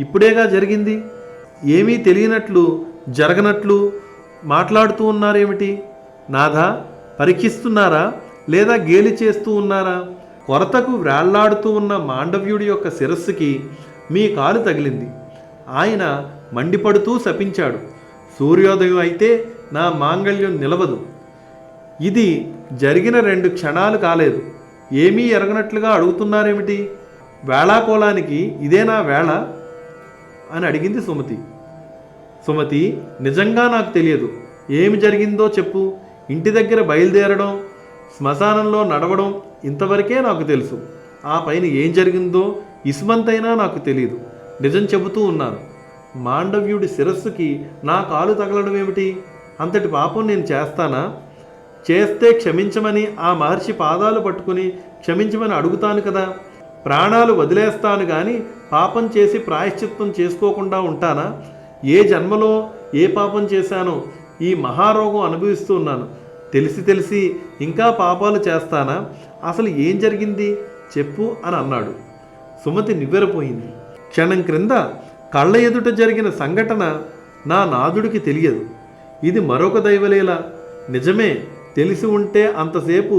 Speaker 1: ఇప్పుడేగా జరిగింది. ఏమీ తెలియనట్లు, జరగనట్లు మాట్లాడుతూ ఉన్నారేమిటి? నాథా, పరీక్షిస్తున్నారా లేదా గేలి చేస్తూ ఉన్నారా? కొరతకు వ్రేళ్లాడుతూ ఉన్న మాండవ్యుడి యొక్క శిరస్సుకి మీ కాలు తగిలింది. ఆయన మండిపడుతూ శపించాడు, సూర్యోదయం అయితే నా మాంగళ్యం నిలవదు. ఇది జరిగిన 2 క్షణాలు కాలేదు. ఏమీ ఎరగనట్లుగా అడుగుతున్నారేమిటి? వేళాకోళానికి ఇదేనా వేళ అని అడిగింది సుమతి. సుమతి, నిజంగా నాకు తెలియదు. ఏమి జరిగిందో చెప్పు. ఇంటి దగ్గర బయలుదేరడం, శ్మశానంలో నడవడం ఇంతవరకే నాకు తెలుసు. ఆ పైన ఏం జరిగిందో ఇసుమంతైనా నాకు తెలియదు. నిజం చెబుతూ ఉన్నాను. మాండవ్యుడి శిరస్సుకి నా కాలు తగలడం ఏమిటి? అంతటి పాపం నేను చేస్తానా? చేస్తే క్షమించమని ఆ మహర్షి పాదాలు పట్టుకుని క్షమించమని అడుగుతాను కదా. ప్రాణాలు వదిలేస్తాను కానీ పాపం చేసి ప్రాయశ్చిత్తం చేసుకోకుండా ఉంటానా? ఏ జన్మలో ఏ పాపం చేశానో ఈ మహారోగం అనుభవిస్తూ ఉన్నాను. తెలిసి ఇంకా పాపాలు చేస్తానా? అసలు ఏం జరిగింది చెప్పు అని అన్నాడు. సుమతి నివ్వెరపోయింది. క్షణం క్రింద కళ్ళ ఎదుట జరిగిన సంఘటన నా నాథుడికి తెలియదు. ఇది మరొక దైవలీల. నిజమే, తెలిసి ఉంటే అంతసేపు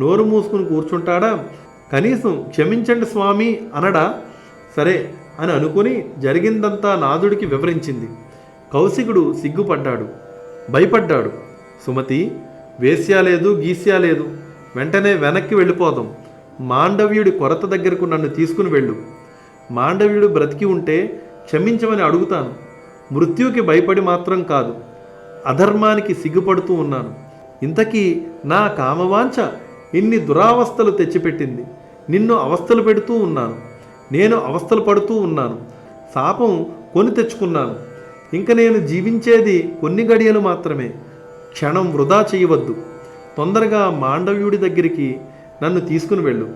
Speaker 1: నోరు మూసుకుని కూర్చుంటాడా? కనీసం క్షమించండి స్వామి అనడా? సరే అని అనుకుని జరిగిందంతా నాథుడికి వివరించింది. కౌశికుడు సిగ్గుపడ్డాడు, భయపడ్డాడు. సుమతి, వేశ్యా లేదు, గీస్యా లేదు. వెంటనే వెనక్కి వెళ్ళిపోదాం. మాండవ్యుడి కొరత దగ్గరకు నన్ను తీసుకుని వెళ్ళు. మాండవ్యుడు బ్రతికి ఉంటే క్షమించమని అడుగుతాను. మృత్యువుకి భయపడి మాత్రం కాదు, అధర్మానికి సిగ్గుపడుతూ ఉన్నాను. ఇంతకీ నా కామవాంఛ ఇన్ని దురావస్థలు తెచ్చిపెట్టింది. నిన్ను అవస్థలు పెడుతూ ఉన్నాను, నేను అవస్థలు పడుతూ ఉన్నాను. శాపం కొని తెచ్చుకున్నాను. ఇంక నేను జీవించేది కొన్ని గడియలు మాత్రమే. క్షణం వృధా చేయవద్దు. తొందరగా మాండవ్యుడి దగ్గరికి నన్ను తీసుకుని వెళ్ళు.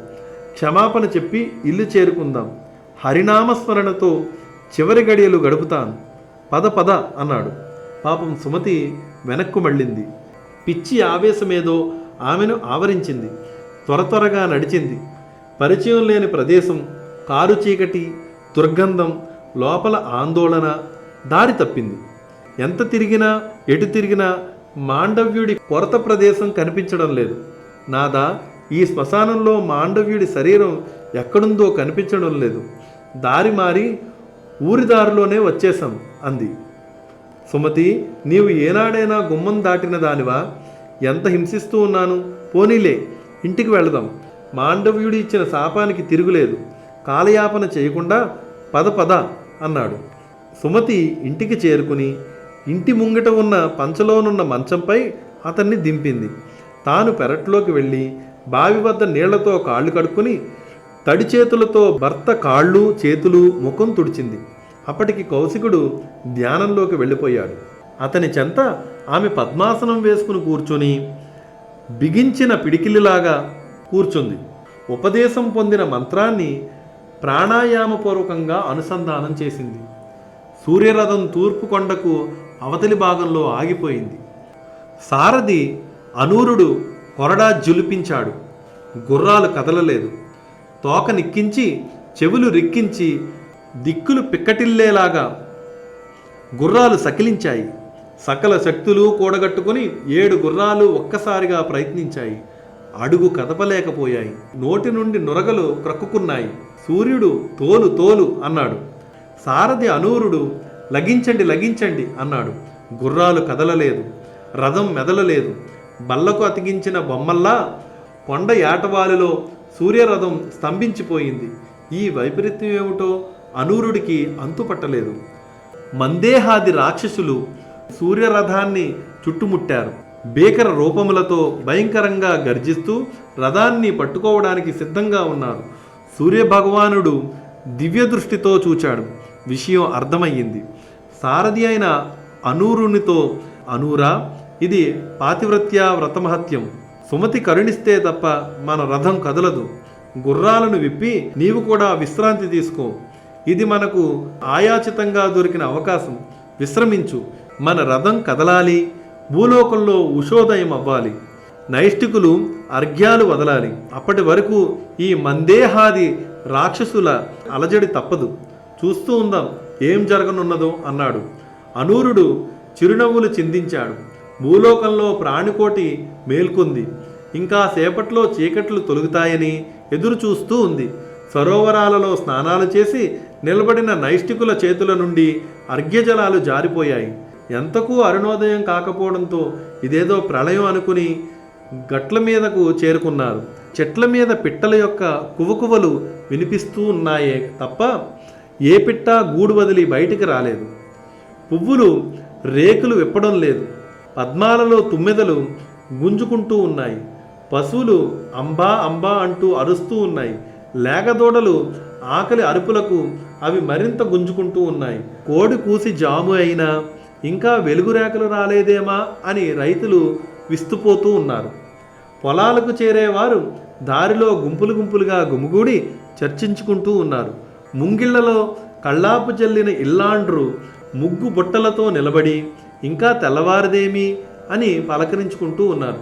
Speaker 1: క్షమాపణ చెప్పి ఇల్లు చేరుకుందాం. హరినామస్మరణతో చివరి గడియలు గడుపుతాను. పద పద అన్నాడు. పాపం సుమతి వెనక్కు మళ్ళింది. పిచ్చి ఆవేశమేదో ఆమెను ఆవరించింది. త్వరగా నడిచింది. పరిచయం లేని ప్రదేశం, కారు చీకటి, దుర్గంధం, లోపల ఆందోళన, దారి తప్పింది. ఎంత తిరిగినా ఎటు తిరిగినా మాండవ్యుడి కొరత ప్రదేశం కనిపించడం లేదు. నాదా, ఈ శ్మశానంలో మాండవ్యుడి శరీరం ఎక్కడుందో కనిపించడం లేదు. దారి మారి ఊరి దారిలోనే వచ్చేశాం అంది. సుమతి, నీవు ఏనాడైనా గుమ్మం దాటిన దానివా? ఎంత హింసిస్తూ ఉన్నాను. పోనీలే, ఇంటికి వెళదాం. మాండవ్యుడి ఇచ్చిన శాపానికి తిరుగులేదు. కాలయాపన చేయకుండా పద పద అన్నాడు. సుమతి ఇంటికి చేరుకుని ఇంటి ముంగిట ఉన్న పంచలోనున్న మంచంపై అతన్ని దింపింది. తాను పెరట్లోకి వెళ్ళి బావి వద్ద నీళ్లతో కాళ్ళు కడుక్కుని తడి చేతులతో భర్త కాళ్ళు చేతులు ముఖం తుడిచింది. అప్పటికి కౌశికుడు ధ్యానంలోకి వెళ్ళిపోయాడు. అతని చెంత ఆమె పద్మాసనం వేసుకుని కూర్చుని బిగించిన పిడికిలిలాగా కూర్చుంది. ఉపదేశం పొందిన మంత్రాన్ని ప్రాణాయామపూర్వకంగా అనుసంధానం చేసింది. సూర్యరథం తూర్పు కొండకు అవతలి భాగంలో ఆగిపోయింది. సారథి అనూరుడు కొరడా జులిపించాడు. గుర్రాలు కదలలేదు. తోక నిక్కించి చెవులు రిక్కించి దిక్కులు పిక్కటిల్లేలాగా గుర్రాలు సకిలించాయి. సకల శక్తులు కూడగట్టుకుని 7 గుర్రాలు ఒక్కసారిగా ప్రయత్నించాయి. అడుగు కదపలేకపోయాయి. నోటి నుండి నురగలు క్రక్కుకున్నాయి. సూర్యుడు తోలు తోలు అన్నాడు. సారథి అనూరుడు లగించండి లగించండి అన్నాడు. గుర్రాలు కదలలేదు. రథం మెదలలేదు. బల్లకు అతికించిన బొమ్మల్లా కొండ ఏటవాలిలో సూర్యరథం స్తంభించిపోయింది. ఈ వైపరీత్యం ఏమిటో అనూరుడికి అంతుపట్టలేదు. మందేహాది రాక్షసులు సూర్యరథాన్ని చుట్టుముట్టారు. భీకర రూపములతో భయంకరంగా గర్జిస్తూ రథాన్ని పట్టుకోవడానికి సిద్ధంగా ఉన్నారు. సూర్యభగవానుడు దివ్య దృష్టితో చూచాడు. విషయం అర్థమయ్యింది. సారథి అయిన అనూరునితో, అనూరా, ఇది పాతివ్రత్య వ్రతమహత్యం. సుమతి కరుణిస్తే తప్ప మన రథం కదలదు. గుర్రాలను విప్పి నీవు కూడా విశ్రాంతి తీసుకో. ఇది మనకు ఆయాచితంగా దొరికిన అవకాశం. విశ్రమించు. మన రథం కదలాలి. భూలోకంలో ఉషోదయం అవ్వాలి. నైష్టికులు అర్ఘ్యాలు వదలాలి. అప్పటి వరకు ఈ మందేహాది రాక్షసుల అలజడి తప్పదు. చూస్తూ ఉందాం ఏం జరగనున్నదో అన్నాడు. అనూరుడు చిరునవ్వులు చిందించాడు. భూలోకంలో ప్రాణికోటి మేల్కొంది. ఇంకా సేపట్లో చీకట్లు తొలుగుతాయని ఎదురు చూస్తూ ఉంది. సరోవరాలలో స్నానాలు చేసి నిలబడిన నైష్టికుల చేతుల నుండి అర్ఘ్యజలాలు జారిపోయాయి. ఎంతకు అరుణోదయం కాకపోవడంతో ఇదేదో ప్రళయం అనుకుని గట్ల మీదకు చేరుకున్నారు. చెట్ల మీద పిట్టల యొక్క కువకువలు వినిపిస్తూ ఉన్నాయే తప్ప ఏ పిట్ట గూడు వదిలి బయటికి రాలేదు. పువ్వులు రేకులు విప్పడం లేదు. పద్మాలలో తుమ్మెదలు గుంజుకుంటూ ఉన్నాయి. పశువులు అంబా అంబా అంటూ అరుస్తూ ఉన్నాయి. లేగదూడలు ఆకలి అరుపులకు అవి మరింత గుంజుకుంటూ ఉన్నాయి. కోడి కూసి జాము అయినా ఇంకా వెలుగు రేఖలు రాలేదేమా అని రైతులు విస్తుపోతూ ఉన్నారు. పొలాలకు చేరేవారు దారిలో గుంపులు గుంపులుగా గుమిగూడి చర్చించుకుంటూ ఉన్నారు. ముంగిళ్లలో కళ్ళాపు జల్లిన ఇల్లాండ్రు ముగ్గు బుట్టలతో నిలబడి ఇంకా తెల్లవారిదేమి అని పలకరించుకుంటూ ఉన్నారు.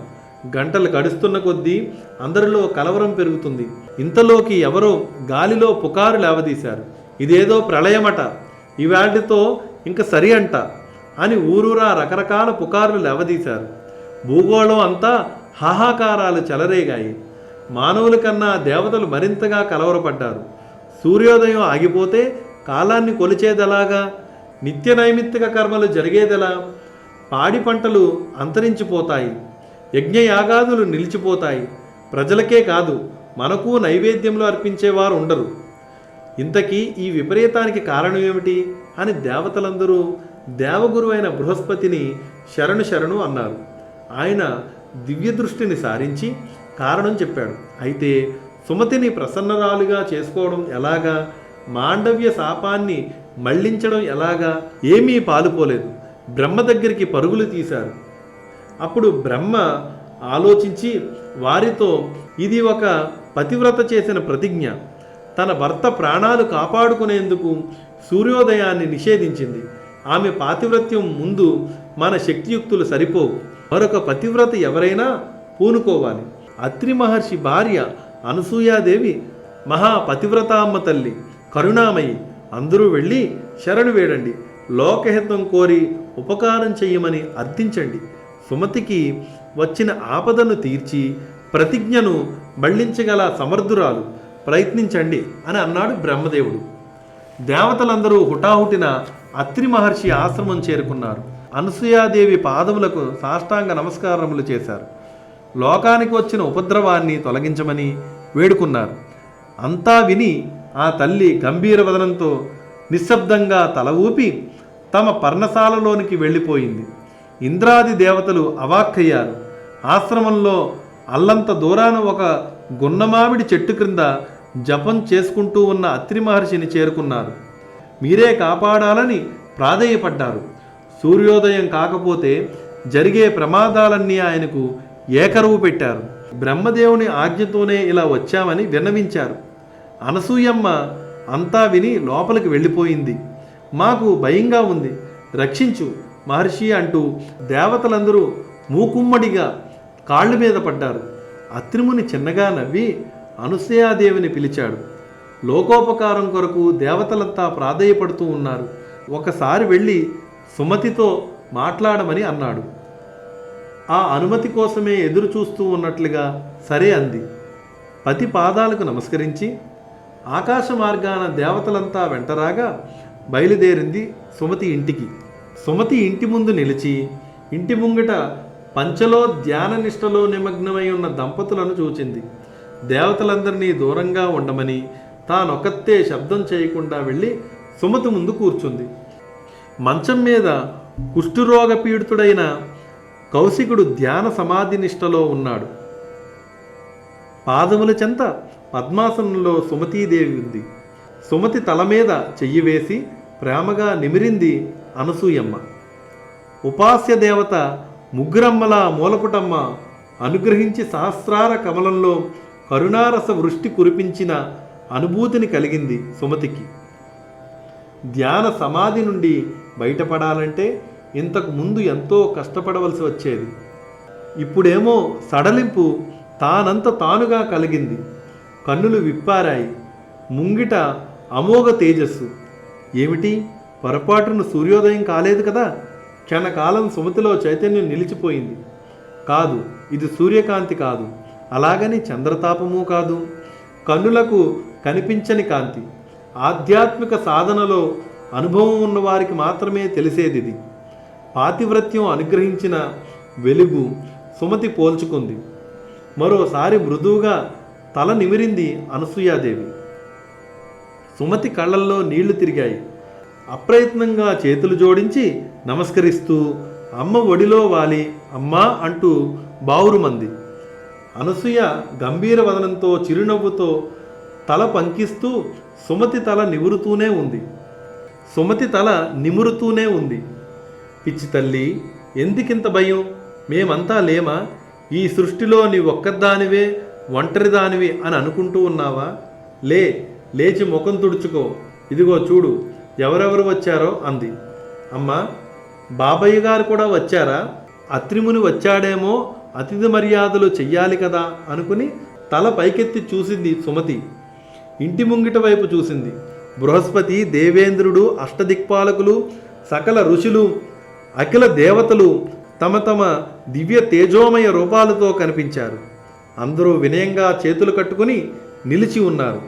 Speaker 1: గంటలు గడుస్తున్న కొద్దీ అందరిలో కలవరం పెరుగుతుంది. ఇంతలోకి ఎవరో గాలిలో పుకారు లేవదీశారు. ఇదేదో ప్రళయమట, ఇవాటితో ఇంక సరి అంట అని ఊరూరా రకరకాల పుకార్లు లేవదీశారు. భూగోళం అంతా హాహాకారాలు చెలరేగాయి. మానవుల కన్నా దేవతలు మరింతగా కలవరపడ్డారు. సూర్యోదయం ఆగిపోతే కాలాన్ని కొలిచేదెలాగా? నిత్య నైమిత్తిక కర్మలు జరిగేదెలా? పాడి పంటలు అంతరించిపోతాయి. యజ్ఞయాగాదులు నిలిచిపోతాయి. ప్రజలకే కాదు మనకు నైవేద్యంలో అర్పించేవారు ఉండరు. ఇంతకీ ఈ విపరీతానికి కారణం ఏమిటి అని దేవతలందరూ దేవగురు అయిన బృహస్పతిని శరణు శరణు అన్నారు. ఆయన దివ్య దృష్టిని సారించి కారణం చెప్పాడు. అయితే సుమతిని ప్రసన్నరాలుగా చేసుకోవడం ఎలాగా? మాండవ్య శాపాన్ని మళ్లించడం ఎలాగా? ఏమీ పాలుపోలేదు. బ్రహ్మ దగ్గరికి పరుగులు తీశారు. అప్పుడు బ్రహ్మ ఆలోచించి వారితో, ఇది ఒక పతివ్రత చేసిన ప్రతిజ్ఞ. తన భర్త ప్రాణాలు కాపాడుకునేందుకు సూర్యోదయాన్ని నిషేధించింది. ఆమె పాతివ్రత్యం ముందు మన శక్తియుక్తులు సరిపోవు. మరొక పతివ్రత ఎవరైనా పూనుకోవాలి. అత్రి మహర్షి భార్య అనసూయాదేవి మహాపతివ్రతామ్మ తల్లి, కరుణామయి. అందరూ వెళ్ళి శరణు వేడండి, లోకహితం కోరి ఉపకారం చెయ్యమని అర్థించండి. సుమతికి వచ్చిన ఆపదను తీర్చి ప్రతిజ్ఞను మళ్లించగల సమర్థురాలు, ప్రయత్నించండి అని అన్నాడు బ్రహ్మదేవుడు. దేవతలందరూ హుటాహుటిన అత్రి మహర్షి ఆశ్రమం చేరుకున్నారు. అనసూయాదేవి పాదములకు సాష్టాంగ నమస్కారములు చేశారు. లోకానికి వచ్చిన ఉపద్రవాన్ని తొలగించమని వేడుకున్నారు. అంతా విని ఆ తల్లి గంభీర వదనంతో నిశ్శబ్దంగా తల ఊపి తమ పర్ణశాలలోనికి వెళ్ళిపోయింది. ఇంద్రాది దేవతలు అవాక్కయ్యారు. ఆశ్రమంలో అల్లంత దూరాన ఒక గున్నమామిడి చెట్టు క్రింద జపం చేసుకుంటూ ఉన్న అత్రి మహర్షిని చేరుకున్నారు. మీరే కాపాడాలని ప్రాధేయపడ్డారు. సూర్యోదయం కాకపోతే జరిగే ప్రమాదాలన్నీ ఆయనకు ఏకరువు పెట్టారు. బ్రహ్మదేవుని ఆజ్ఞతోనే ఇలా వచ్చామని విన్నవించారు. అనసూయమ్మ అంతా విని లోపలికి వెళ్ళిపోయింది. మాకు భయంగా ఉంది, రక్షించు మహర్షి అంటూ దేవతలందరూ మూకుమ్మడిగా కాళ్ళ మీద పడ్డారు. అత్రిముని చిన్నగా నవ్వి అనసూయాదేవిని పిలిచాడు. లోకోపకారం కొరకు దేవతలంతా ప్రాధేయపడుతూ ఉన్నారు. ఒకసారి వెళ్ళి సుమతితో మాట్లాడమని అన్నాడు. ఆ అనుమతి కోసమే ఎదురు చూస్తూ ఉన్నట్లుగా సరే అంది. పతి పాదాలకు నమస్కరించి ఆకాశ మార్గాన దేవతలంతా వెంటరాగా బయలుదేరింది సుమతి ఇంటికి. సుమతి ఇంటి ముందు నిలిచి ఇంటి ముంగట పంచలో ధ్యాన నిష్టలో నిమగ్నమై ఉన్న దంపతులను చూచింది. దేవతలందరినీ దూరంగా ఉండమని తానొకత్తే శబ్దం చేయకుండా వెళ్ళి సుమతి ముందు కూర్చుంది. మంచం మీద కుష్ఠురోగ పీడితుడైన కౌశికుడు ధ్యాన సమాధి నిష్టలో ఉన్నాడు. పాదముల చెంత పద్మాసనంలో సుమతీదేవి ఉంది. సుమతి తల మీద చెయ్యి వేసి ప్రేమగా నిమిరింది అనసూయమ్మ. ఉపాస్య దేవత ముగ్గురమ్మల మూలపుటమ్మ అనుగ్రహించి సహస్రార కమలంలో కరుణారస వృష్టి కురిపించిన అనుభూతిని కలిగింది సుమతికి. ధ్యాన సమాధి నుండి బయటపడాలంటే ఇంతకు ముందు ఎంతో కష్టపడవలసి వచ్చేది. ఇప్పుడేమో సడలింపు తానంత తానుగా కలిగింది. కన్నులు విప్పారాయి. ముంగిట అమోఘ తేజస్సు. ఏమిటి, పొరపాటును సూర్యోదయం కాలేదు కదా? క్షణకాలం సుమతిలో చైతన్యం నిలిచిపోయింది. కాదు, ఇది సూర్యకాంతి కాదు, అలాగని చంద్రతాపము కాదు, కన్నులకు కనిపించని కాంతి. ఆధ్యాత్మిక సాధనలో అనుభవం ఉన్నవారికి మాత్రమే తెలిసేది. పాతివ్రత్యం అనుగ్రహించిన వెలుగు సుమతి పోల్చుకుంది. మరోసారి మృదువుగా తల నిమిరింది అనసూయాదేవి. సుమతి కళ్ళల్లో నీళ్లు తిరిగాయి. అప్రయత్నంగా చేతులు జోడించి నమస్కరిస్తూ అమ్మ ఒడిలో వాలి అమ్మా అంటూ బావురుమంది. అనసూయ గంభీర వదనంతో చిరునవ్వుతో తల పంకిస్తూ సుమతి తల నిమురుతూనే ఉంది. పిచ్చి తల్లి, ఎందుకింత భయం? మేమంతా లేమా? ఈ సృష్టిలో నీ ఒక్కదానివే ఒంటరిదానివి అని అనుకుంటూ ఉన్నావా? లేచి ముఖం తుడుచుకో, ఇదిగో చూడు ఎవరెవరు వచ్చారో అంది. అమ్మా, బాబయ్య గారు కూడా వచ్చారా? అత్రిముని వచ్చాడేమో, అతిథి మర్యాదలు చెయ్యాలి కదా అనుకుని తల పైకెత్తి చూసింది సుమతి. ఇంటి ముంగిట వైపు చూసింది. బృహస్పతి, దేవేంద్రుడు, అష్టదిక్పాలకులు, సకల ఋషులు, అఖిల దేవతలు తమ తమ దివ్య తేజోమయ రూపాలతో కనిపించారు. అందరూ వినయంగా చేతులు కట్టుకుని నిలిచి ఉన్నారు.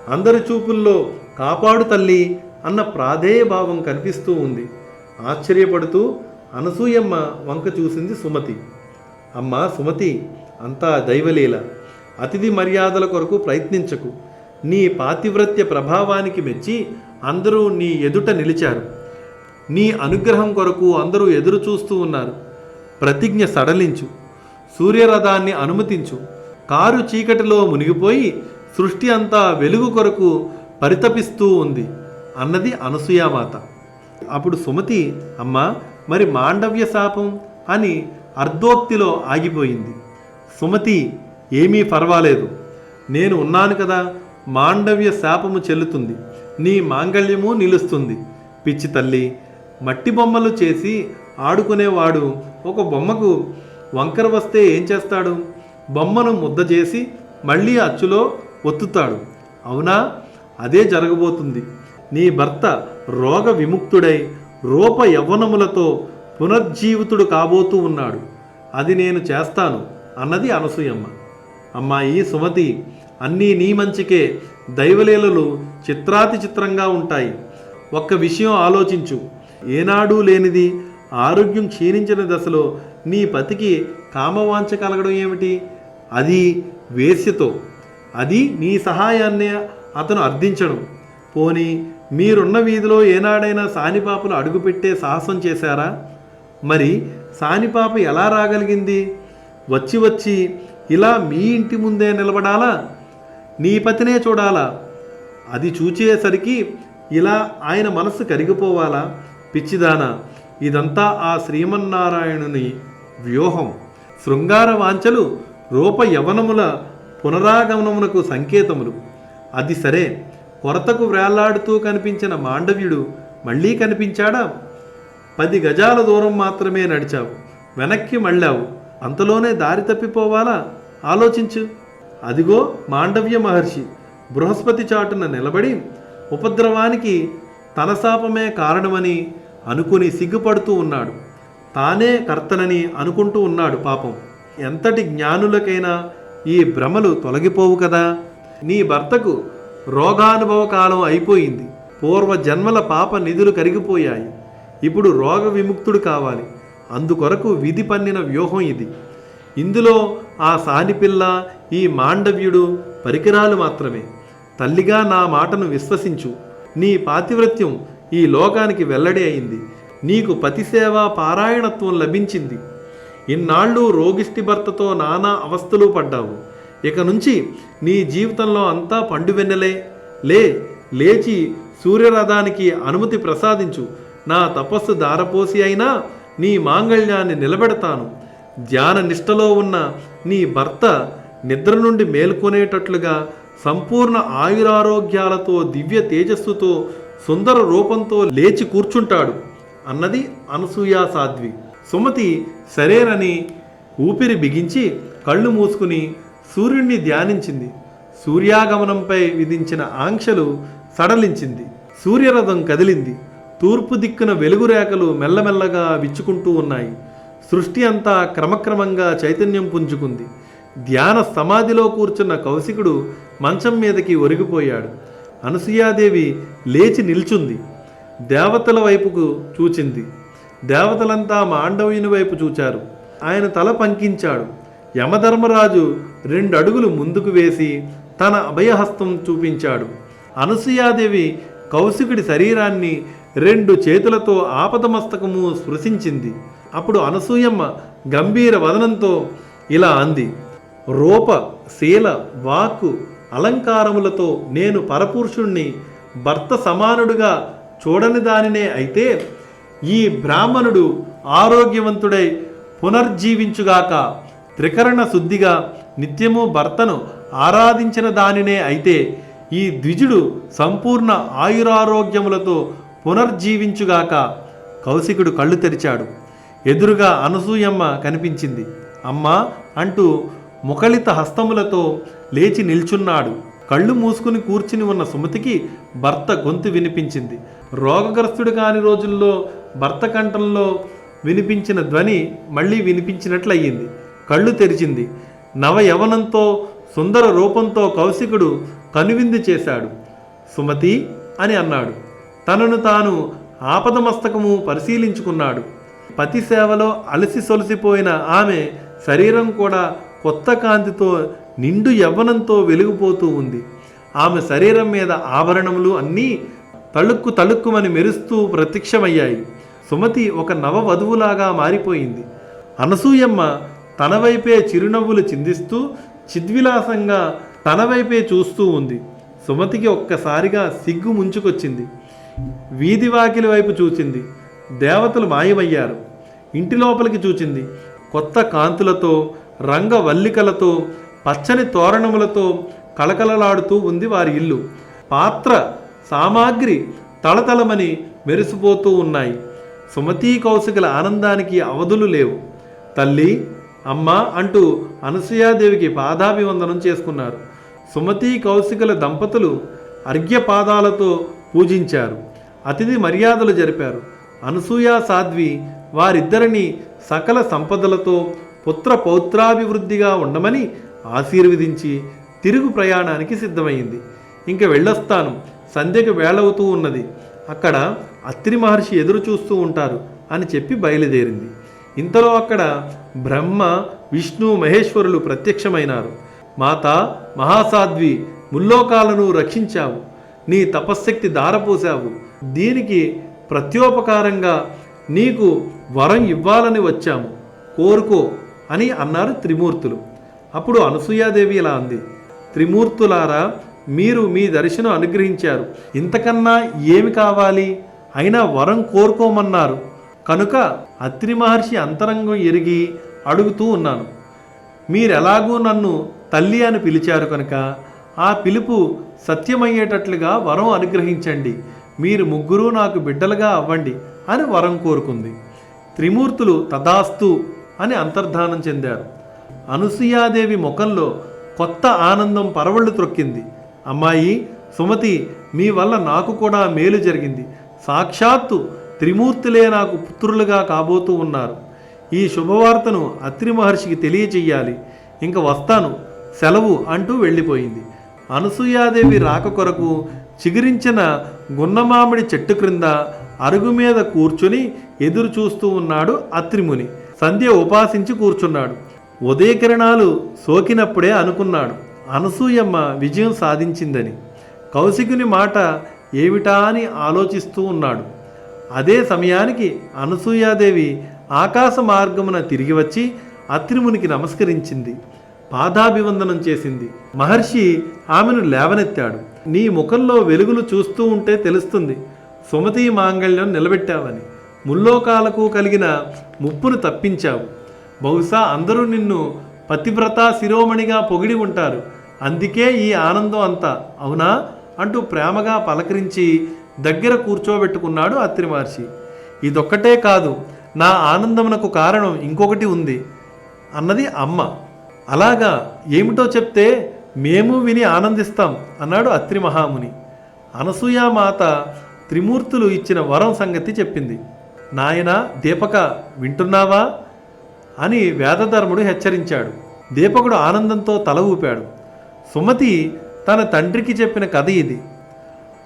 Speaker 1: అందరి చూపుల్లో కాపాడు తల్లి అన్న ప్రాధేయ భావం కనిపిస్తూ ఉంది. ఆశ్చర్యపడుతూ అనసూయమ్మ వంక చూసింది సుమతి. అమ్మా సుమతి, అంతా దైవలీల. అతిథి మర్యాదల కొరకు ప్రయత్నించకు. నీ పాతివ్రత్య ప్రభావానికి మెచ్చి అందరూ నీ ఎదుట నిలిచారు. నీ అనుగ్రహం కొరకు అందరూ ఎదురు చూస్తూ ఉన్నారు. ప్రతిజ్ఞ సడలించు, సూర్యరథాన్ని అనుమతించు. కారు చీకటిలో మునిగిపోయి సృష్టి అంతా వెలుగు కొరకు పరితపిస్తూ ఉంది అన్నది అనసూయామాత. అప్పుడు సుమతి, అమ్మా మరి మాండవ్య శాపం అని అర్ధోక్తిలో ఆగిపోయింది. సుమతి, ఏమీ పర్వాలేదు, నేను ఉన్నాను కదా, మాండవ్య శాపము చెల్లుతుంది, నీ మాంగళ్యము నిలుస్తుంది. పిచ్చి తల్లి, మట్టి బొమ్మలు చేసి ఆడుకునేవాడు ఒక బొమ్మకు వంకర వస్తే ఏం చేస్తాడు? బొమ్మను ముద్ద చేసి మళ్ళీ అచ్చులో ఒత్తుతాడు. అవునా? అదే జరగబోతుంది. నీ భర్త రోగ విముక్తుడై రూప యవ్వనములతో పునర్జీవితుడు కాబోతూ ఉన్నాడు. అది నేను చేస్తాను అన్నది అనసూయమ్మ. అమ్మాయి సుమతి, అన్నీ నీ మంచికే. దైవలీలలు చిత్రాతి చిత్రంగా ఉంటాయి. ఒక్క విషయం ఆలోచించు. ఏనాడూ లేనిది ఆరోగ్యం క్షీణించిన దశలో నీ పతికి కామవాంఛ కలగడం ఏమిటి? అది వేశ్యతో. అది నీ సహాయాన్నే అతను అర్థించడం. పోనీ మీరున్న వీధిలో ఏనాడైనా సానిపాపలు అడుగుపెట్టే సాహసం చేశారా? మరి సానిపాప ఎలా రాగలిగింది? వచ్చి వచ్చి ఇలా మీ ఇంటి ముందే నిలబడాలా? నీ పతినే చూడాలా? అది చూచేసరికి ఇలా ఆయన మనసు కరిగిపోవాలా? పిచ్చిదానా, ఇదంతా ఆ శ్రీమన్నారాయణుని వ్యూహం. శృంగార వాంఛలు రూప యవనముల పునరాగమనమునకు సంకేతములు. అది సరే, కొరతకు వ్రేళ్లాడుతూ కనిపించిన మాండవ్యుడు మళ్ళీ కనిపించాడా? 10 గజాల దూరం మాత్రమే నడిచావు, వెనక్కి మళ్ళావు, అంతలోనే దారి తప్పిపోవాలా? ఆలోచించు. అదిగో మాండవ్య మహర్షి బృహస్పతి చాటున నిలబడి ఉపద్రవానికి తన శాపమే కారణమని అనుకుని సిగ్గుపడుతూ ఉన్నాడు. తానే కర్తనని అనుకుంటూ ఉన్నాడు. పాపం, ఎంతటి జ్ఞానులకైనా ఈ భ్రమలు తొలగిపోవు కదా. నీ భర్తకు రోగానుభవ కాలం అయిపోయింది. పూర్వ జన్మల పాప నిధులు కరిగిపోయాయి. ఇప్పుడు రోగ విముక్తుడు కావాలి. అందుకొరకు విధి పన్నిన వ్యూహం ఇది. ఇందులో ఆ సానిపిల్ల, ఈ మాండవ్యుడు పరికరాలు మాత్రమే. తల్లిగా నా మాటను విశ్వసించు. నీ పాతివ్రత్యం ఈ లోకానికి వెల్లడి అయింది. నీకు పతిసేవా పారాయణత్వం లభించింది. ఇన్నాళ్ళు రోగిష్టి భర్తతో నానా అవస్థలు పడ్డావు. ఇక నుంచి నీ జీవితంలో అంతా పండువెన్నెలే. లేచి సూర్యరథానికి అనుమతి ప్రసాదించు. నా తపస్సు దారపోసి అయినా నీ మాంగళ్యాన్ని నిలబెడతాను. ధ్యాన నిష్టలో ఉన్న నీ భర్త నిద్ర నుండి మేల్కొనేటట్లుగా సంపూర్ణ ఆయురారోగ్యాలతో దివ్య తేజస్సుతో సుందర రూపంతో లేచి కూర్చుంటాడు అన్నది అనసూయా సాధ్వి. సుమతి సరేనని ఊపిరి బిగించి కళ్ళు మూసుకుని సూర్యుణ్ణి ధ్యానించింది. సూర్యాగమనంపై విధించిన ఆంక్షలు సడలించింది. సూర్యరథం కదిలింది. తూర్పు దిక్కున వెలుగురేఖలు మెల్లమెల్లగా విచ్చుకుంటూ ఉన్నాయి. సృష్టి అంతా క్రమక్రమంగా చైతన్యం పుంజుకుంది. ధ్యాన సమాధిలో కూర్చున్న కౌశికుడు మంచం మీదకి ఒరిగిపోయాడు. అనసూయాదేవి లేచి నిల్చుంది. దేవతల వైపుకు చూచింది. దేవతలంతా మాండవ్యుని వైపు చూచారు. ఆయన తల పంకించాడు. యమధర్మరాజు 2 అడుగులు ముందుకు వేసి తన అభయహస్తం చూపించాడు. అనసూయాదేవి కౌశికుడి శరీరాన్ని 2 చేతులతో ఆపదమస్తకము స్పృశించింది. అప్పుడు అనసూయమ్మ గంభీర వదనంతో ఇలా అంది: రూప, శీల, వాక్కు, అలంకారములతో నేను పరపురుషుణ్ణి భర్త సమానుడుగా చూడని దానినే అయితే ఈ బ్రాహ్మణుడు ఆరోగ్యవంతుడై పునర్జీవించుగాక. త్రికరణ శుద్ధిగా నిత్యము భర్తను ఆరాధించిన దానినే అయితే ఈ ద్విజుడు సంపూర్ణ ఆయురారోగ్యములతో పునర్జీవించుగాక. కౌశికుడు కళ్ళు తెరిచాడు. ఎదురుగా అనసూయమ్మ కనిపించింది. అమ్మా అంటూ ముఖలిత హస్తములతో లేచి నిల్చున్నాడు. కళ్ళు మూసుకుని కూర్చుని ఉన్న సుమతికి భర్త గొంతు వినిపించింది. రోగగ్రస్తుడు కాని రోజుల్లో భర్త కంఠంలో వినిపించిన ధ్వని మళ్ళీ వినిపించినట్లయింది. కళ్ళు తెరిచింది. నవయవనంతో సుందర రూపంతో కౌశికుడు కనువిందు చేశాడు. సుమతి అని అన్నాడు. తనను తాను ఆపదమస్తకము పరిశీలించుకున్నాడు. పతి సేవలో అలసి సొలసిపోయిన ఆమె శరీరం కూడా కొత్త కాంతితో నిండు యవ్వనంతో వెలిగిపోతూ ఉంది. ఆమె శరీరం మీద ఆభరణములు అన్నీ తళుక్కుమని మెరుస్తూ ప్రత్యక్షమయ్యాయి. సుమతి ఒక నవవధువులాగా మారిపోయింది. అనసూయమ్మ తన వైపే చిరునవ్వులు చిందిస్తూ చిద్విలాసంగా తన వైపే చూస్తూ ఉంది. సుమతికి ఒక్కసారిగా సిగ్గు ముంచుకొచ్చింది. వీధి వాకిలి వైపు చూచింది. దేవతలు మాయమయ్యారు. ఇంటి లోపలికి చూచింది. కొత్త కాంతులతో, రంగవల్లికలతో, పచ్చని తోరణములతో కళకళలాడుతూ ఉంది వారి ఇల్లు. పాత్ర సామాగ్రి తళతళమని మెరిసిపోతూ ఉన్నాయి. సుమతీ కౌశికుల ఆనందానికి అవధులు లేవు. తల్లి, అమ్మ అంటూ అనసూయాదేవికి పాదాభివందనం చేసుకున్నారు. సుమతీ కౌశికుల దంపతులు అర్ఘ్యపాదాలతో పూజించారు. అతిథి మర్యాదలు జరిపారు. అనసూయ సాధ్వి వారిద్దరిని సకల సంపదలతో పుత్ర పౌత్రాభివృద్ధిగా ఉండమని ఆశీర్వదించి తిరుగు ప్రయాణానికి సిద్ధమైంది. ఇంక వెళ్ళొస్తాను, సంధ్యకు వేళవుతూ ఉన్నది, అక్కడ అత్రి మహర్షి ఎదురు చూస్తూ ఉంటారు అని చెప్పి బయలుదేరింది. ఇంతలో అక్కడ బ్రహ్మ, విష్ణు, మహేశ్వరులు ప్రత్యక్షమైనారు. మాత మహాసాధ్వి, ముల్లోకాలను రక్షించావు, నీ తపశ్శక్తి దారపోసావు, దీనికి ప్రత్యోపకారంగా నీకు వరం ఇవ్వాలని వచ్చాము, కోరుకో అని అన్నారు త్రిమూర్తులు. అప్పుడు అనసూయాదేవి ఇలా అంది, త్రిమూర్తులారా, మీరు మీ దర్శనం అనుగ్రహించారు, ఇంతకన్నా ఏమి కావాలి? అయినా వరం కోరుకోమన్నారు కనుక అత్రి మహర్షి అంతరంగం ఎరిగి అడుగుతూ ఉన్నాను. మీరెలాగూ నన్ను తల్లి అని పిలిచారు కనుక ఆ పిలుపు సత్యమయ్యేటట్లుగా వరం అనుగ్రహించండి, మీరు ముగ్గురు నాకు బిడ్డలుగా అవ్వండి అని వరం కోరుకుంది. త్రిమూర్తులు తదాస్తు అని అంతర్ధానం చెందారు. అనసూయాదేవి ముఖంలో కొత్త ఆనందం పరవళ్ళు త్రొక్కింది. అమ్మాయి సుమతి, మీ వల్ల నాకు కూడా మేలు జరిగింది. సాక్షాత్తు త్రిమూర్తులే నాకు పుత్రులుగా కాబోతూ ఉన్నారు. ఈ శుభవార్తను అత్రి మహర్షికి తెలియచెయ్యాలి. ఇంక వస్తాను, సెలవు అంటూ వెళ్ళిపోయింది. అనసూయాదేవి రాక కొరకు చిగురించిన గున్నమామిడి చెట్టు క్రింద అరుగు మీద కూర్చుని ఎదురు చూస్తూ ఉన్నాడు అత్రిముని. సంధ్య ఉపాసించి కూర్చున్నాడు. ఉదయకిరణాలు సోకినప్పుడే అనుకున్నాడు అనసూయమ్మ విజయం సాధించిందని. కౌశికుని మాట ఏమిటా అని ఆలోచిస్తూ ఉన్నాడు. అదే సమయానికి అనసూయాదేవి ఆకాశ మార్గమున తిరిగి వచ్చి అత్రిమునికి నమస్కరించింది, పాదాభివందనం చేసింది. మహర్షి ఆమెను లేవనెత్తాడు. నీ ముఖంలో వెలుగులు చూస్తూ ఉంటే తెలుస్తుంది సుమతి మాంగళ్యం నిలబెట్టావని, ముల్లోకాలకు కలిగిన ముప్పును తప్పించావు. బహుశా అందరూ నిన్ను పతివ్రత శిరోమణిగా పొగిడి ఉంటారు, అందుకే ఈ ఆనందం అంతా, అవునా అంటూ ప్రేమగా పలకరించి దగ్గర కూర్చోబెట్టుకున్నాడు అత్రి మహర్షి. ఇదొక్కటే కాదు, నా ఆనందమునకు కారణం ఇంకొకటి ఉంది అన్నది అమ్మ. అలాగా, ఏమిటో చెప్తే మేము విని ఆనందిస్తాం అన్నాడు అత్రి మహాముని. అనసూయామాత త్రిమూర్తులు ఇచ్చిన వరం సంగతి చెప్పింది. నాయన దీపక, వింటున్నావా అని వేదధర్ముడు హెచ్చరించాడు. దీపకుడు ఆనందంతో తల ఊపాడు. సుమతి తన తండ్రికి చెప్పిన కథ ఇది.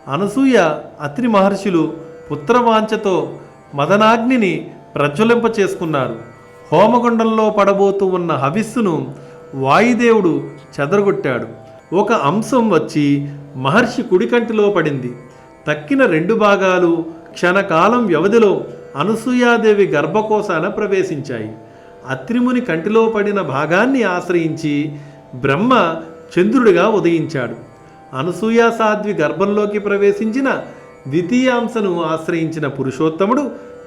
Speaker 1: అనసూయ అత్రి మహర్షులు పుత్రవాంఛతో మదనాగ్నిని ప్రజ్వలింప చేసుకున్నారు. హోమగుండంలో పడబోతూ ఉన్న హవిస్సును వాయుదేవుడు చెదరగొట్టాడు. ఒక అంశం వచ్చి మహర్షి కుడికంటిలో పడింది. తక్కిన 2 భాగాలు క్షణకాలం వ్యవధిలో అనసూయాదేవి గర్భకోశాన ప్రవేశించాయి. అత్రిముని కంటిలో పడిన భాగాన్ని ఆశ్రయించి బ్రహ్మ చంద్రుడిగా ఉదయించాడు. అనసూయ సాధ్వి గర్భంలోకి ప్రవేశించిన ద్వితీయాంశను ఆశ్రయించిన పురుషోత్తముడు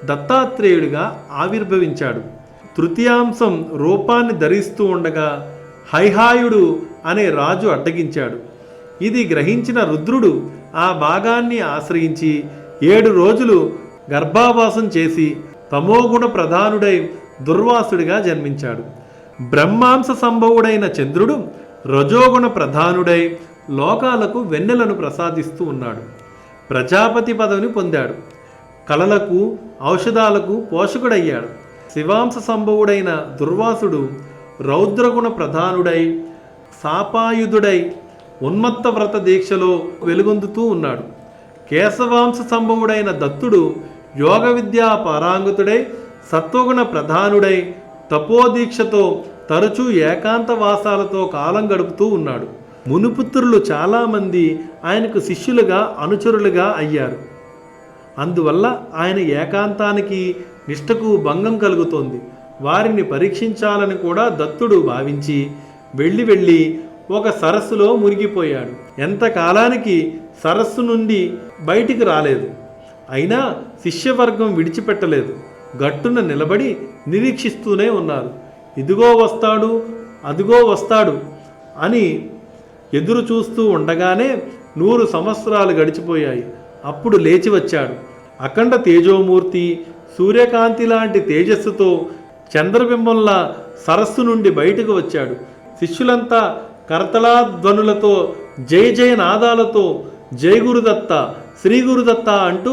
Speaker 1: దత్తాత్రేయుడిగా ఆవిర్భవించాడు. తృతీయాంశం రూపాన్ని ధరిస్తూ ఉండగా హైహాయుడు అనే రాజు అడ్డగించాడు. ఇది గ్రహించిన రుద్రుడు ఆ భాగాన్ని ఆశ్రయించి 7 రోజులు గర్భావాసం చేసి తమోగుణ ప్రధానుడై దుర్వాసుడిగా జన్మించాడు. బ్రహ్మాంశ సంభవుడైన చంద్రుడు రజోగుణ ప్రధానుడై లోకాలకు వెన్నెలను ప్రసాదిస్తూ ఉన్నాడు. ప్రజాపతి పదవిని పొందాడు. కళలకు ఔషధాలకు పోషకుడయ్యాడు. శివాంశ సంభవుడైన దుర్వాసుడు రౌద్రగుణ ప్రధానుడై శాపాయుధుడై ఉన్మత్త వ్రత దీక్షలో వెలుగొందుతూ ఉన్నాడు. కేశవాంశ సంభవుడైన దత్తుడు యోగ విద్యా పారాంగతుడై సత్వగుణ ప్రధానుడై తపోదీక్షతో తరచూ ఏకాంతవాసాలతో కాలం గడుపుతూ ఉన్నాడు. మునుపుత్రులు చాలామంది ఆయనకు శిష్యులుగా అనుచరులుగా అయ్యారు. అందువల్ల ఆయన ఏకాంతానికి నిష్ఠకు భంగం కలుగుతోంది. వారిని పరీక్షించాలని కూడా దత్తుడు భావించి వెళ్ళి ఒక సరస్సులో మునిగిపోయాడు. ఎంతకాలానికి సరస్సు నుండి బయటికి రాలేదు. అయినా శిష్యవర్గం విడిచిపెట్టలేదు. గట్టున నిలబడి నిరీక్షిస్తూనే ఉన్నారు. ఇదిగో వస్తాడు, అదిగో వస్తాడు అని ఎదురు చూస్తూ ఉండగానే 100 సంవత్సరాలు గడిచిపోయాయి. అప్పుడు లేచి వచ్చాడు. అఖండ తేజోమూర్తి, సూర్యకాంతి లాంటి తేజస్సుతో చంద్రబింబంలా సరస్సు నుండి బయటకు వచ్చాడు. శిష్యులంతా కరతలాధ్వనులతో జయ జయ నాదాలతో జయ గురుదత్త, శ్రీ గురుదత్త అంటూ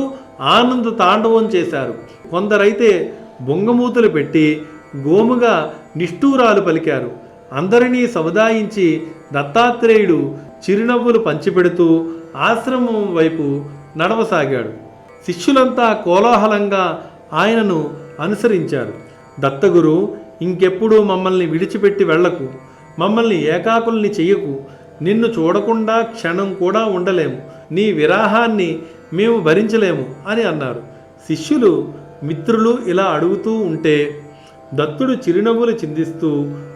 Speaker 1: ఆనంద తాండవం చేశారు. కొందరైతే బొంగమూతలు పెట్టి గోముగా నిష్ఠూరాలు పలికారు. అందరినీ సముదాయించి దత్తాత్రేయుడు చిరునవ్వులు పంచిపెడుతూ ఆశ్రమం వైపు నడవసాగాడు. శిష్యులంతా కోలాహలంగా ఆయనను అనుసరించారు. దత్తగురు, ఇంకెప్పుడు మమ్మల్ని విడిచిపెట్టి వెళ్లకు, మమ్మల్ని ఏకాకుల్ని చెయ్యకు, నిన్ను చూడకుండా క్షణం కూడా ఉండలేము, నీ విరాహాన్ని మేము భరించలేము అని అన్నారు. శిష్యులు మిత్రులు ఇలా అడుగుతూ ఉంటే దత్తుడు చిరునవ్వులు చిందిస్తూ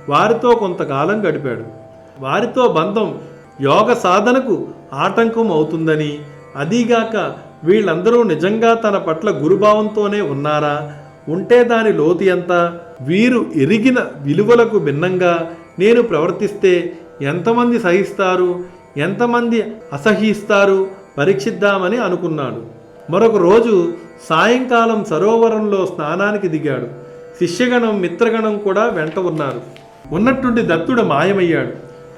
Speaker 1: వారితో కొంతకాలం గడిపాడు. వారితో బంధం యోగ సాధనకు ఆటంకం అవుతుందని, అదీగాక వీళ్ళందరూ నిజంగా తన పట్ల గురుభావంతోనే ఉన్నారా, ఉంటే దాని లోతు ఎంత, వీరు ఎరిగిన విలువలకు భిన్నంగా నేను ప్రవర్తిస్తే ఎంతమంది సహిస్తారు, ఎంతమంది అసహిస్తారు పరీక్షిద్దామని అనుకున్నాడు. మరొక రోజు సాయంకాలం సరోవరంలో స్నానానికి దిగాడు. శిష్యగణం మిత్రగణం కూడా వెంట ఉన్నారు. ఉన్నట్టుండి దత్తుడు మాయమయ్యాడు.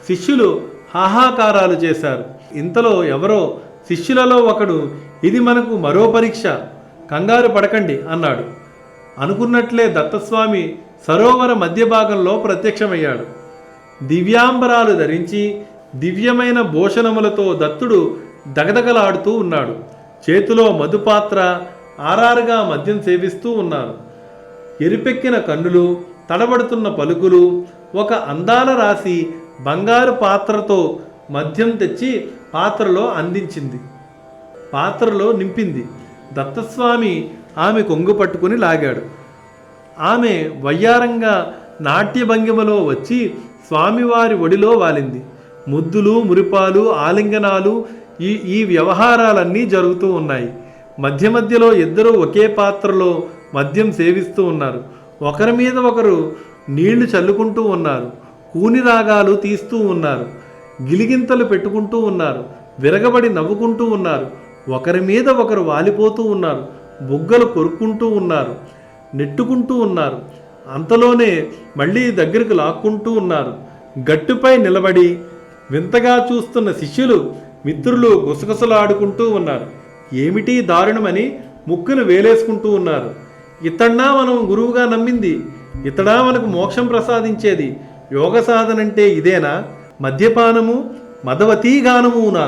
Speaker 1: శిష్యులు హాహాకారాలు చేశారు. ఇంతలో ఎవరో శిష్యులలో ఒకడు, ఇది మనకు మరో పరీక్ష, కంగారు పడకండి అన్నాడు. అనుకున్నట్లే దత్తస్వామి సరోవర మధ్య భాగంలో ప్రత్యక్షమయ్యాడు. దివ్యాంబరాలు ధరించి దివ్యమైన భూషణములతో దత్తుడు దగదగలాడుతూ ఉన్నాడు. చేతిలో మధుపాత్ర, ఆరారుగా మద్యం సేవిస్తూ ఉన్నారు. ఎరిపెక్కిన కన్నులు, తడబడుతున్న పలుకులు. ఒక అందాల రాశి బంగారు పాత్రతో మద్యం తెచ్చి పాత్రలో అందించింది, పాత్రలో నింపింది. దత్తస్వామి ఆమె కొంగు పట్టుకుని లాగాడు. ఆమె వయ్యారంగా నాట్య భంగిమలో వచ్చి స్వామివారి ఒడిలో వాలింది. ముద్దులు, మురిపాలు, ఆలింగనాలు, ఈ వ్యవహారాలన్నీ జరుగుతూ ఉన్నాయి. మధ్య మధ్యలో ఇద్దరూ ఒకే పాత్రలో మద్యం సేవిస్తూ ఉన్నారు. ఒకరి మీద ఒకరు నీళ్లు చల్లుకుంటూ ఉన్నారు. కూని రాగాలు తీస్తూ ఉన్నారు. గిలిగింతలు పెట్టుకుంటూ ఉన్నారు. విరగబడి నవ్వుకుంటూ ఉన్నారు. ఒకరి మీద ఒకరు వాలిపోతూ ఉన్నారు. బుగ్గలు కొరుక్కుంటూ ఉన్నారు, నెట్టుకుంటూ ఉన్నారు. అంతలోనే మళ్ళీ దగ్గరకు లాక్కుంటూ ఉన్నారు. గట్టుపై నిలబడి వింతగా చూస్తున్న శిష్యులు మిత్రులు గుసగుసలాడుకుంటూ ఉన్నారు. ఏమిటి దారుణమని ముక్కును వేలేసుకుంటూ ఉన్నారు. ఇతడా మనం గురువుగా నమ్మింది, ఇతడా మనకు మోక్షం ప్రసాదించేది, యోగ సాధనంటే ఇదేనా, మద్యపానము మదవతీగానమునా,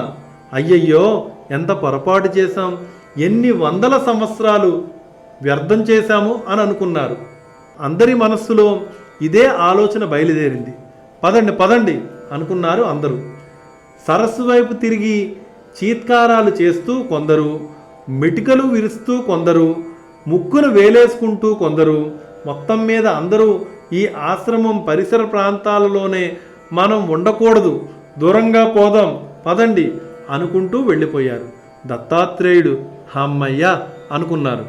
Speaker 1: అయ్యయ్యో ఎంత పొరపాటు చేశాం, ఎన్ని వందల సంవత్సరాలు వ్యర్థం చేశాము అని అనుకున్నారు. అందరి మనస్సులో ఇదే ఆలోచన బయలుదేరింది. పదండి పదండి అనుకున్నారు అందరూ. సరస్సు వైపు తిరిగి చీత్కారాలు చేస్తూ కొందరు, మెటికలు విరుస్తూ కొందరు, ముక్కును వేలేసుకుంటూ కొందరు, మొత్తం మీద అందరూ ఈ ఆశ్రమం పరిసర ప్రాంతాలలోనే మనం ఉండకూడదు, దూరంగా పోదాం పదండి అనుకుంటూ వెళ్ళిపోయారు. దత్తాత్రేయుడు హమ్మయ్య అనుకున్నారు.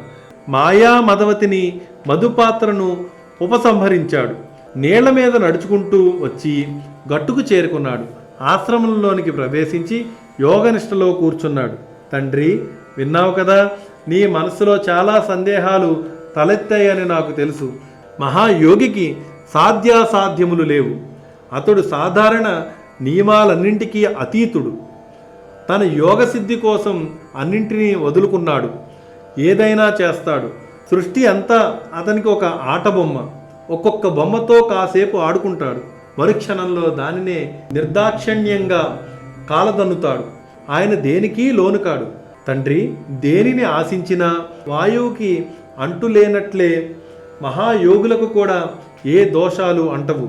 Speaker 1: మాయా మదవతిని, మధుపాత్రను ఉపసంహరించాడు. నీళ్ల మీద నడుచుకుంటూ వచ్చి గట్టుకు చేరుకున్నాడు. ఆశ్రమంలోనికి ప్రవేశించి యోగనిష్టలో కూర్చున్నాడు. తండ్రి, విన్నావు కదా, నీ మనసులో చాలా సందేహాలు తలెత్తాయని నాకు తెలుసు. మహాయోగికి సాధ్యాసాధ్యములు లేవు. అతడు సాధారణ నియమాలన్నింటికీ అతీతుడు. తన యోగసిద్ధి కోసం అన్నింటినీ వదులుకున్నాడు. ఏదైనా చేస్తాడు. సృష్టి అంతా అతనికి ఒక ఆట బొమ్మ. ఒక్కొక్క బొమ్మతో కాసేపు ఆడుకుంటాడు. మరుక్షణంలో దానినే నిర్దాక్షిణ్యంగా కాలదన్నుతాడు. ఆయన దేనికి లోనుకాడు. తండ్రి, దేనిని ఆశించినా వాయువుకి అంటులేనట్లే మహాయోగులకు కూడా ఏ దోషాలు అంటవు.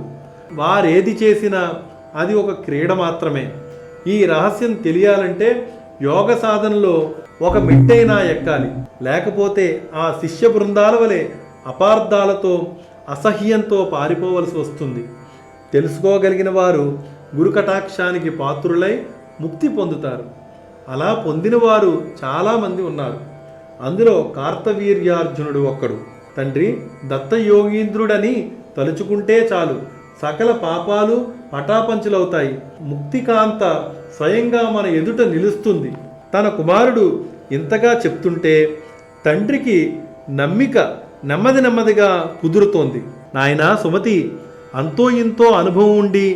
Speaker 1: వారేది చేసినా అది ఒక క్రీడ మాత్రమే. ఈ రహస్యం తెలియాలంటే యోగ సాధనలో ఒక మెట్టైనా ఎక్కాలి. లేకపోతే ఆ శిష్య బృందాల వలె అపార్థాలతో, అసహ్యంతో పారిపోవలసి వస్తుంది. తెలుసుకోగలిగిన వారు గురుకటాక్షానికి పాత్రులై ముక్తి పొందుతారు. అలా పొందిన వారు చాలామంది ఉన్నారు. అందులో కార్తవీర్యార్జునుడు ఒక్కడు. తండ్రి, దత్తయోగీంద్రుడని తలుచుకుంటే చాలు, సకల పాపాలు పటాపంచలవుతాయి. ముక్తికాంత స్వయంగా మన ఎదుట నిలుస్తుంది. తన కుమారుడు ఇంతగా చెప్తుంటే తండ్రికి నమ్మిక నెమ్మదిగా కుదురుతోంది. నాయనా సుమతి, అంతో ఇంతో అనుభవం ఉండి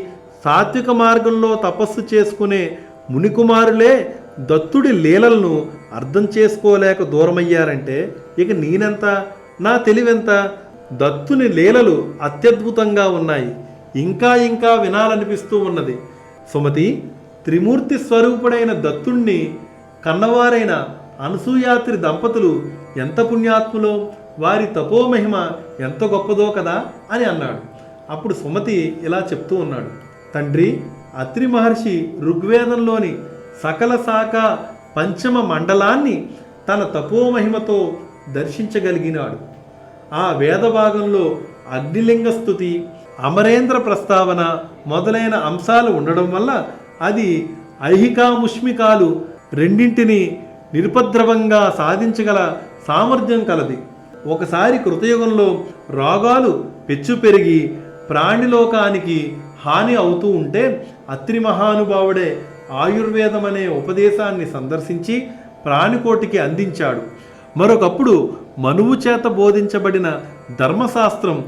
Speaker 1: సాత్విక మార్గంలో తపస్సు చేసుకునే మునికుమారులే దత్తుడి లీలలను అర్థం చేసుకోలేక దూరమయ్యారంటే ఇక నేనెంత, నా తెలివెంత? దత్తుని లీలలు అత్యద్భుతంగా ఉన్నాయి, ఇంకా ఇంకా వినాలనిపిస్తూ ఉన్నది. సుమతి, త్రిమూర్తి స్వరూపుడైన దత్తుణ్ణి కన్నవారైన అనసూయాత్రి దంపతులు ఎంత పుణ్యాత్ములో, వారి తపోమహిమ ఎంత గొప్పదో కదా అని అన్నాడు. అప్పుడు సుమతి ఇలా చెప్తూ ఉన్నాడు, తండ్రి, అత్రి మహర్షి ఋగ్వేదంలోని సకల శాఖ పంచమ మండలాన్ని తన తపోమహిమతో దర్శించగలిగినాడు. ఆ వేదభాగంలో అగ్నిలింగ స్తుతి, అమరేంద్ర ప్రస్తావన మొదలైన అంశాలు ఉండడం వల్ల అది ఐహికాముష్మికాలు రెండింటినీ నిరుపద్రవంగా సాధించగల సామర్థ్యం కలది. ఒకసారి కృతయుగంలో రోగాలు పెచ్చు పెరిగి ప్రాణిలోకానికి హాని అవుతూ ఉంటే అత్రి మహానుభావుడే ఆయుర్వేదం అనే ఉపదేశాన్ని సందర్శించి ప్రాణికోటికి అందించాడు. మరొకప్పుడు మనువు చేత బోధించబడిన ధర్మశాస్త్రం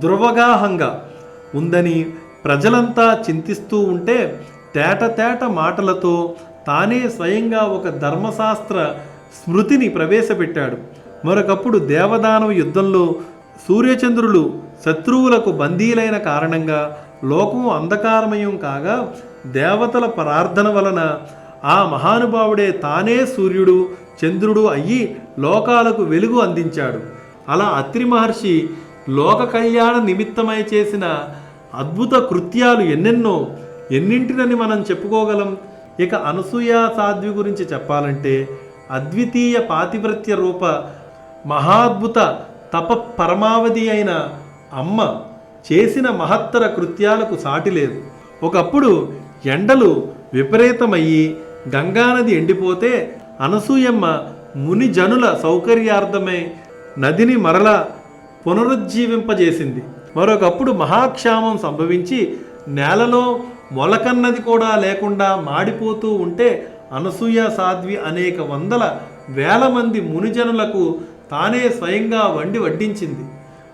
Speaker 1: దుర్వగాహంగా ఉందని ప్రజలంతా చింతిస్తూ ఉంటే తేట మాటలతో తానే స్వయంగా ఒక ధర్మశాస్త్ర స్మృతిని ప్రవేశపెట్టాడు. మరొకప్పుడు దేవదానవ యుద్ధంలో సూర్యచంద్రులు శత్రువులకు బందీలైన కారణంగా లోకం అంధకారమయం కాగా దేవతల ప్రార్థన వలన ఆ మహానుభావుడే తానే సూర్యుడు చంద్రుడు అయ్యి లోకాలకు వెలుగు అందించాడు. అలా అత్రి మహర్షి లోక కళ్యాణ నిమిత్తమై చేసిన అద్భుత కృత్యాలు ఎన్నెన్నో, ఎన్నింటినని మనం చెప్పుకోగలం. ఇక అనసూయ సాధ్వి గురించి చెప్పాలంటే అద్వితీయ పాతివ్రత్య రూప మహాద్భుత తప పరమావధి అయిన అమ్మ చేసిన మహత్తర కృత్యాలకు సాటి లేదు. ఒకప్పుడు ఎండలు విపరీతమయ్యి గంగానది ఎండిపోతే అనసూయమ్మ ముని జనుల సౌకర్యార్థమై నదిని మరల పునరుజ్జీవింపజేసింది. మరొకప్పుడు మహాక్షామం సంభవించి నేలలో మొలకన్నది కూడా లేకుండా మాడిపోతూ ఉంటే అనసూయ సాధ్వి అనేక వందల వేల మంది మునిజనులకు తానే స్వయంగా వండి వడ్డించింది.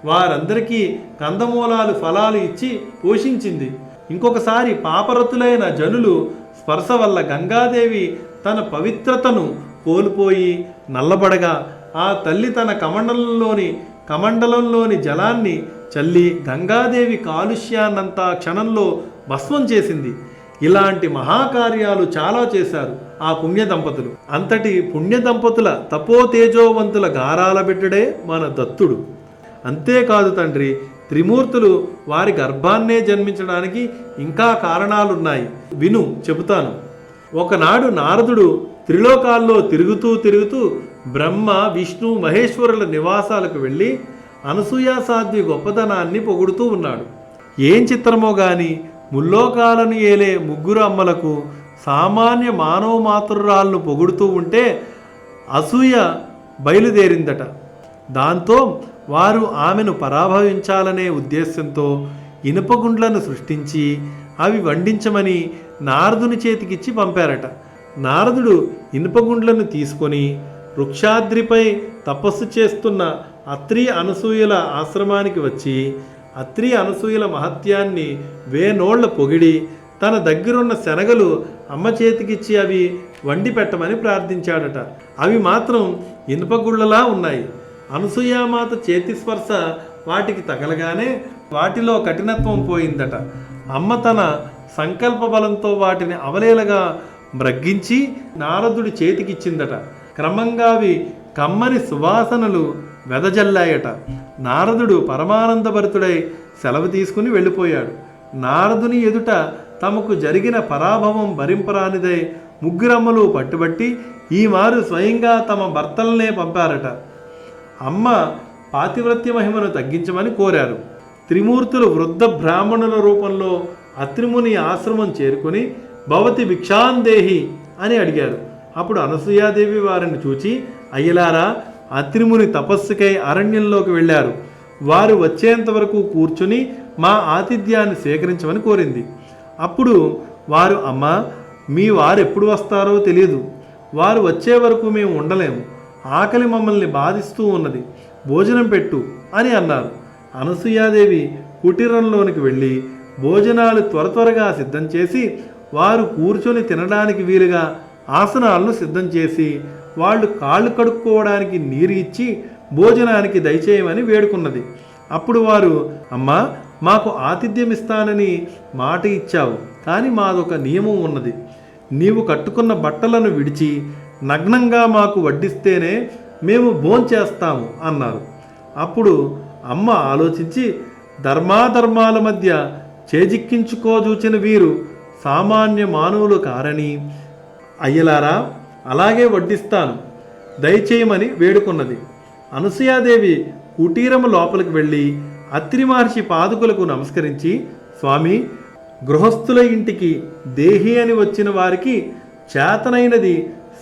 Speaker 1: వారందరికీ కందమూలాలు ఫలాలు ఇచ్చి పోషించింది. ఇంకొకసారి పాపరతులైన జనులు స్పర్శ వల్ల గంగాదేవి తన పవిత్రతను కోల్పోయి నల్లబడగా ఆ తల్లి తన కమండలంలోని జలాన్ని చల్లి గంగాదేవి కాలుష్యాన్నంతా క్షణంలో భస్మం చేసింది. ఇలాంటి మహాకార్యాలు చాలా చేశారు ఆ పుణ్య దంపతులు. అంతటి పుణ్య దంపతుల తపోతేజోవంతుల గారాల బిడ్డడే మన దత్తుడు. అంతేకాదు తండ్రి, త్రిమూర్తులు వారి గర్భాన్నే జన్మించడానికి ఇంకా కారణాలున్నాయి. విను, చెబుతాను. ఒకనాడు నారదుడు త్రిలోకాల్లో తిరుగుతూ బ్రహ్మ విష్ణు మహేశ్వరుల నివాసాలకు వెళ్ళి అనసూయ సాధ్వి గొప్పతనాన్ని పొగుడుతూ ఉన్నాడు. ఏం చిత్రమో గాని ముల్లోకాలను ఏలే ముగ్గురు అమ్మలకు సామాన్య మానవ మాతృరాలను పొగుడుతూ ఉంటే అసూయ బయలుదేరిందట. దాంతో వారు ఆమెను పరాభవించాలనే ఉద్దేశంతో ఇనుపగుండ్లను సృష్టించి అవి వండించమని నారదుని చేతికిచ్చి పంపారట. నారదుడు ఇనుపగుండ్లను తీసుకొని వృక్షాద్రిపై తపస్సు చేస్తున్న అత్రి అనసూయల ఆశ్రమానికి వచ్చి అత్రి అనసూయల మహత్యాన్ని వేనోళ్ల పొగిడి తన దగ్గరున్న శనగలు అమ్మ చేతికిచ్చి అవి వండి పెట్టమని ప్రార్థించాడట. అవి మాత్రం ఇనుపగుళ్ళలా ఉన్నాయి. అనసూయామాత చేతి స్పర్శ వాటికి తగలగానే వాటిలో కఠినత్వం పోయిందట. అమ్మ తన సంకల్ప బలంతో వాటిని అవలేలగా మ్రగ్గించి నారదుడి చేతికిచ్చిందట. క్రమంగా అవి కమ్మని సువాసనలు వెదజల్లాయట. నారదుడు పరమానందభరితుడై సెలవు తీసుకుని వెళ్ళిపోయాడు. నారదుని ఎదుట తమకు జరిగిన పరాభవం భరింపరానిదై ముగ్గురమ్మలు పట్టుబట్టి ఈ మారు స్వయంగా తమ భర్తలనే పంపారట. అమ్మ పాతివ్రత్య మహిమను తగ్గించమని కోరారు. త్రిమూర్తులు వృద్ధ బ్రాహ్మణుల రూపంలో అత్రిముని ఆశ్రమం చేరుకొని భవతి భిక్షాందేహి అని అడిగారు. అప్పుడు అనసూయాదేవి వారిని చూచి, అయ్యలారా, అత్రిముని తపస్సుకై అరణ్యంలోకి వెళ్ళారు. వారు వచ్చేంత వరకు కూర్చుని మా ఆతిథ్యాన్ని స్వీకరించమని కోరింది. అప్పుడు వారు, అమ్మ, మీ వారు ఎప్పుడు వస్తారో తెలియదు. వారు వచ్చే వరకు మేము ఉండలేము. ఆకలి మమ్మల్ని బాధిస్తూ ఉన్నది. భోజనం పెట్టు అని అన్నారు. అనసూయాదేవి కుటీరంలోనికి వెళ్ళి భోజనాలు త్వరగా సిద్ధం చేసి వారు కూర్చొని తినడానికి వీలుగా ఆసనాలను సిద్ధం చేసి వాళ్ళు కాళ్ళు కడుక్కోవడానికి నీరు ఇచ్చి భోజనానికి దయచేయమని వేడుకున్నది. అప్పుడు వారు, అమ్మా, మాకు ఆతిథ్యం ఇస్తానని మాట ఇచ్చావు, కానీ మాదొక నియమం ఉన్నది. నీవు కట్టుకున్న బట్టలను విడిచి నగ్నంగా మాకు వడ్డిస్తేనే మేము భోంచేస్తాము అన్నారు. అప్పుడు అమ్మ ఆలోచించి, ధర్మాధర్మాల మధ్య చేజిక్కించుకోజూచిన వీరు సామాన్య మానవులు కారని, అయ్యలారా, అలాగే వడ్డిస్తాను, దయచేయమని వేడుకున్నది. అనసూయాదేవి కుటీరము లోపలికి వెళ్ళి అత్రి మహర్షి పాదుకులకు నమస్కరించి, స్వామి, గృహస్థుల ఇంటికి దేహి అని వచ్చిన వారికి చేతనైనది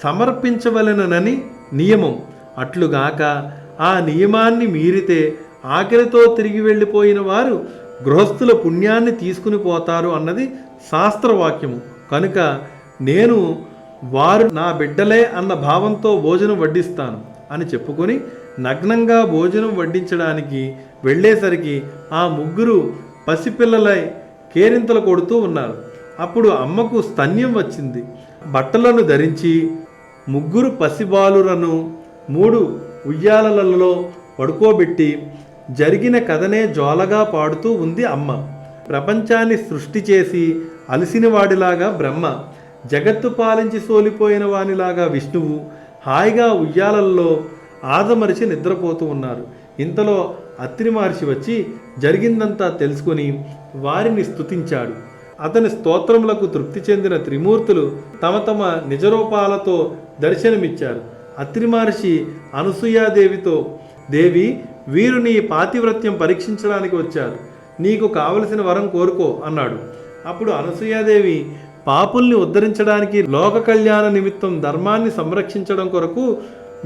Speaker 1: సమర్పించవలెనని నియమం. అట్లుగాక ఆ నియమాన్ని మీరితే ఆకలితో తిరిగి వెళ్ళిపోయిన వారు గృహస్థుల పుణ్యాన్ని తీసుకుని పోతారు అన్నది శాస్త్రవాక్యము. కనుక నేను వారు నా బిడ్డలే అన్న భావంతో భోజనం వడ్డిస్తాను అని చెప్పుకొని నగ్నంగా భోజనం వడ్డించడానికి వెళ్ళేసరికి ఆ ముగ్గురు పసిపిల్లలై కేరింతలు కొడుతూ ఉన్నారు. అప్పుడు అమ్మకు స్తన్యం వచ్చింది. బట్టలను ధరించి ముగ్గురు పసిబాలులను 3 ఉయ్యాలలలో పడుకోబెట్టి జరిగిన కథనే జోలగా పాడుతూ ఉంది అమ్మ. ప్రపంచాన్ని సృష్టి చేసి అలసిన వాడిలాగా బ్రహ్మ, జగత్తు పాలించి సోలిపోయిన వానిలాగా విష్ణువు హాయిగా ఉయ్యాలల్లో ఆదమరిచి నిద్రపోతూ ఉన్నారు. ఇంతలో అత్రి మహర్షి వచ్చి జరిగిందంతా తెలుసుకుని వారిని స్తుతించాడు. అతని స్తోత్రములకు తృప్తి చెందిన త్రిమూర్తులు తమ తమ నిజరూపాలతో దర్శనమిచ్చారు. అత్రి మహర్షి అనసూయాదేవితో, దేవి, వీరు నీ పాతివ్రత్యం పరీక్షించడానికి వచ్చారు, నీకు కావలసిన వరం కోరుకో అన్నాడు. అప్పుడు అనసూయాదేవి, పాపుల్ని ఉద్ధరించడానికి, లోక కళ్యాణ నిమిత్తం ధర్మాన్ని సంరక్షించడం కొరకు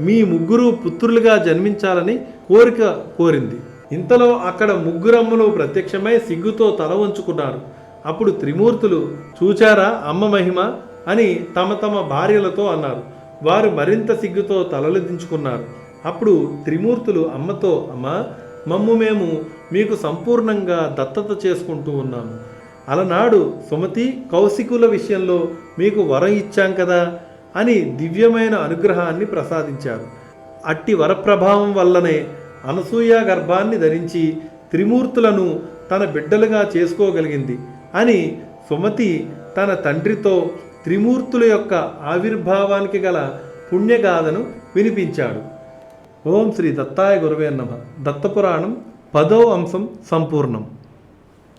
Speaker 1: మీ ముగ్గురు పుత్రులుగా జన్మించాలని కోరిక కోరింది. ఇంతలో అక్కడ ముగ్గురమ్మలు ప్రత్యక్షమై సిగ్గుతో తల వంచుకున్నారు. అప్పుడు త్రిమూర్తులు, చూచారా అమ్మ మహిమ అని తమ తమ భార్యలతో అన్నారు. వారు మరింత సిగ్గుతో తలలు దించుకున్నారు. అప్పుడు త్రిమూర్తులు అమ్మతో, అమ్మ, మమ్ము మేము మీకు సంపూర్ణంగా దత్తత చేసుకుంటూ ఉన్నాము. అలనాడు సుమతి, కౌశికుల విషయంలో మీకు వరం ఇచ్చాం కదా అని దివ్యమైన అనుగ్రహాన్ని ప్రసాదించారు. అట్టి వరప్రభావం వల్లనే అనసూయ గర్భాన్ని ధరించి త్రిమూర్తులను తన బిడ్డలుగా చేసుకోగలిగింది అని సుమతి తన తండ్రితో త్రిమూర్తుల యొక్క ఆవిర్భావానికి గల పుణ్యగాథను వినిపించాడు. ఓం శ్రీ దత్తాయ గురవే నమః. దత్తపురాణం 10వ అంశం సంపూర్ణం.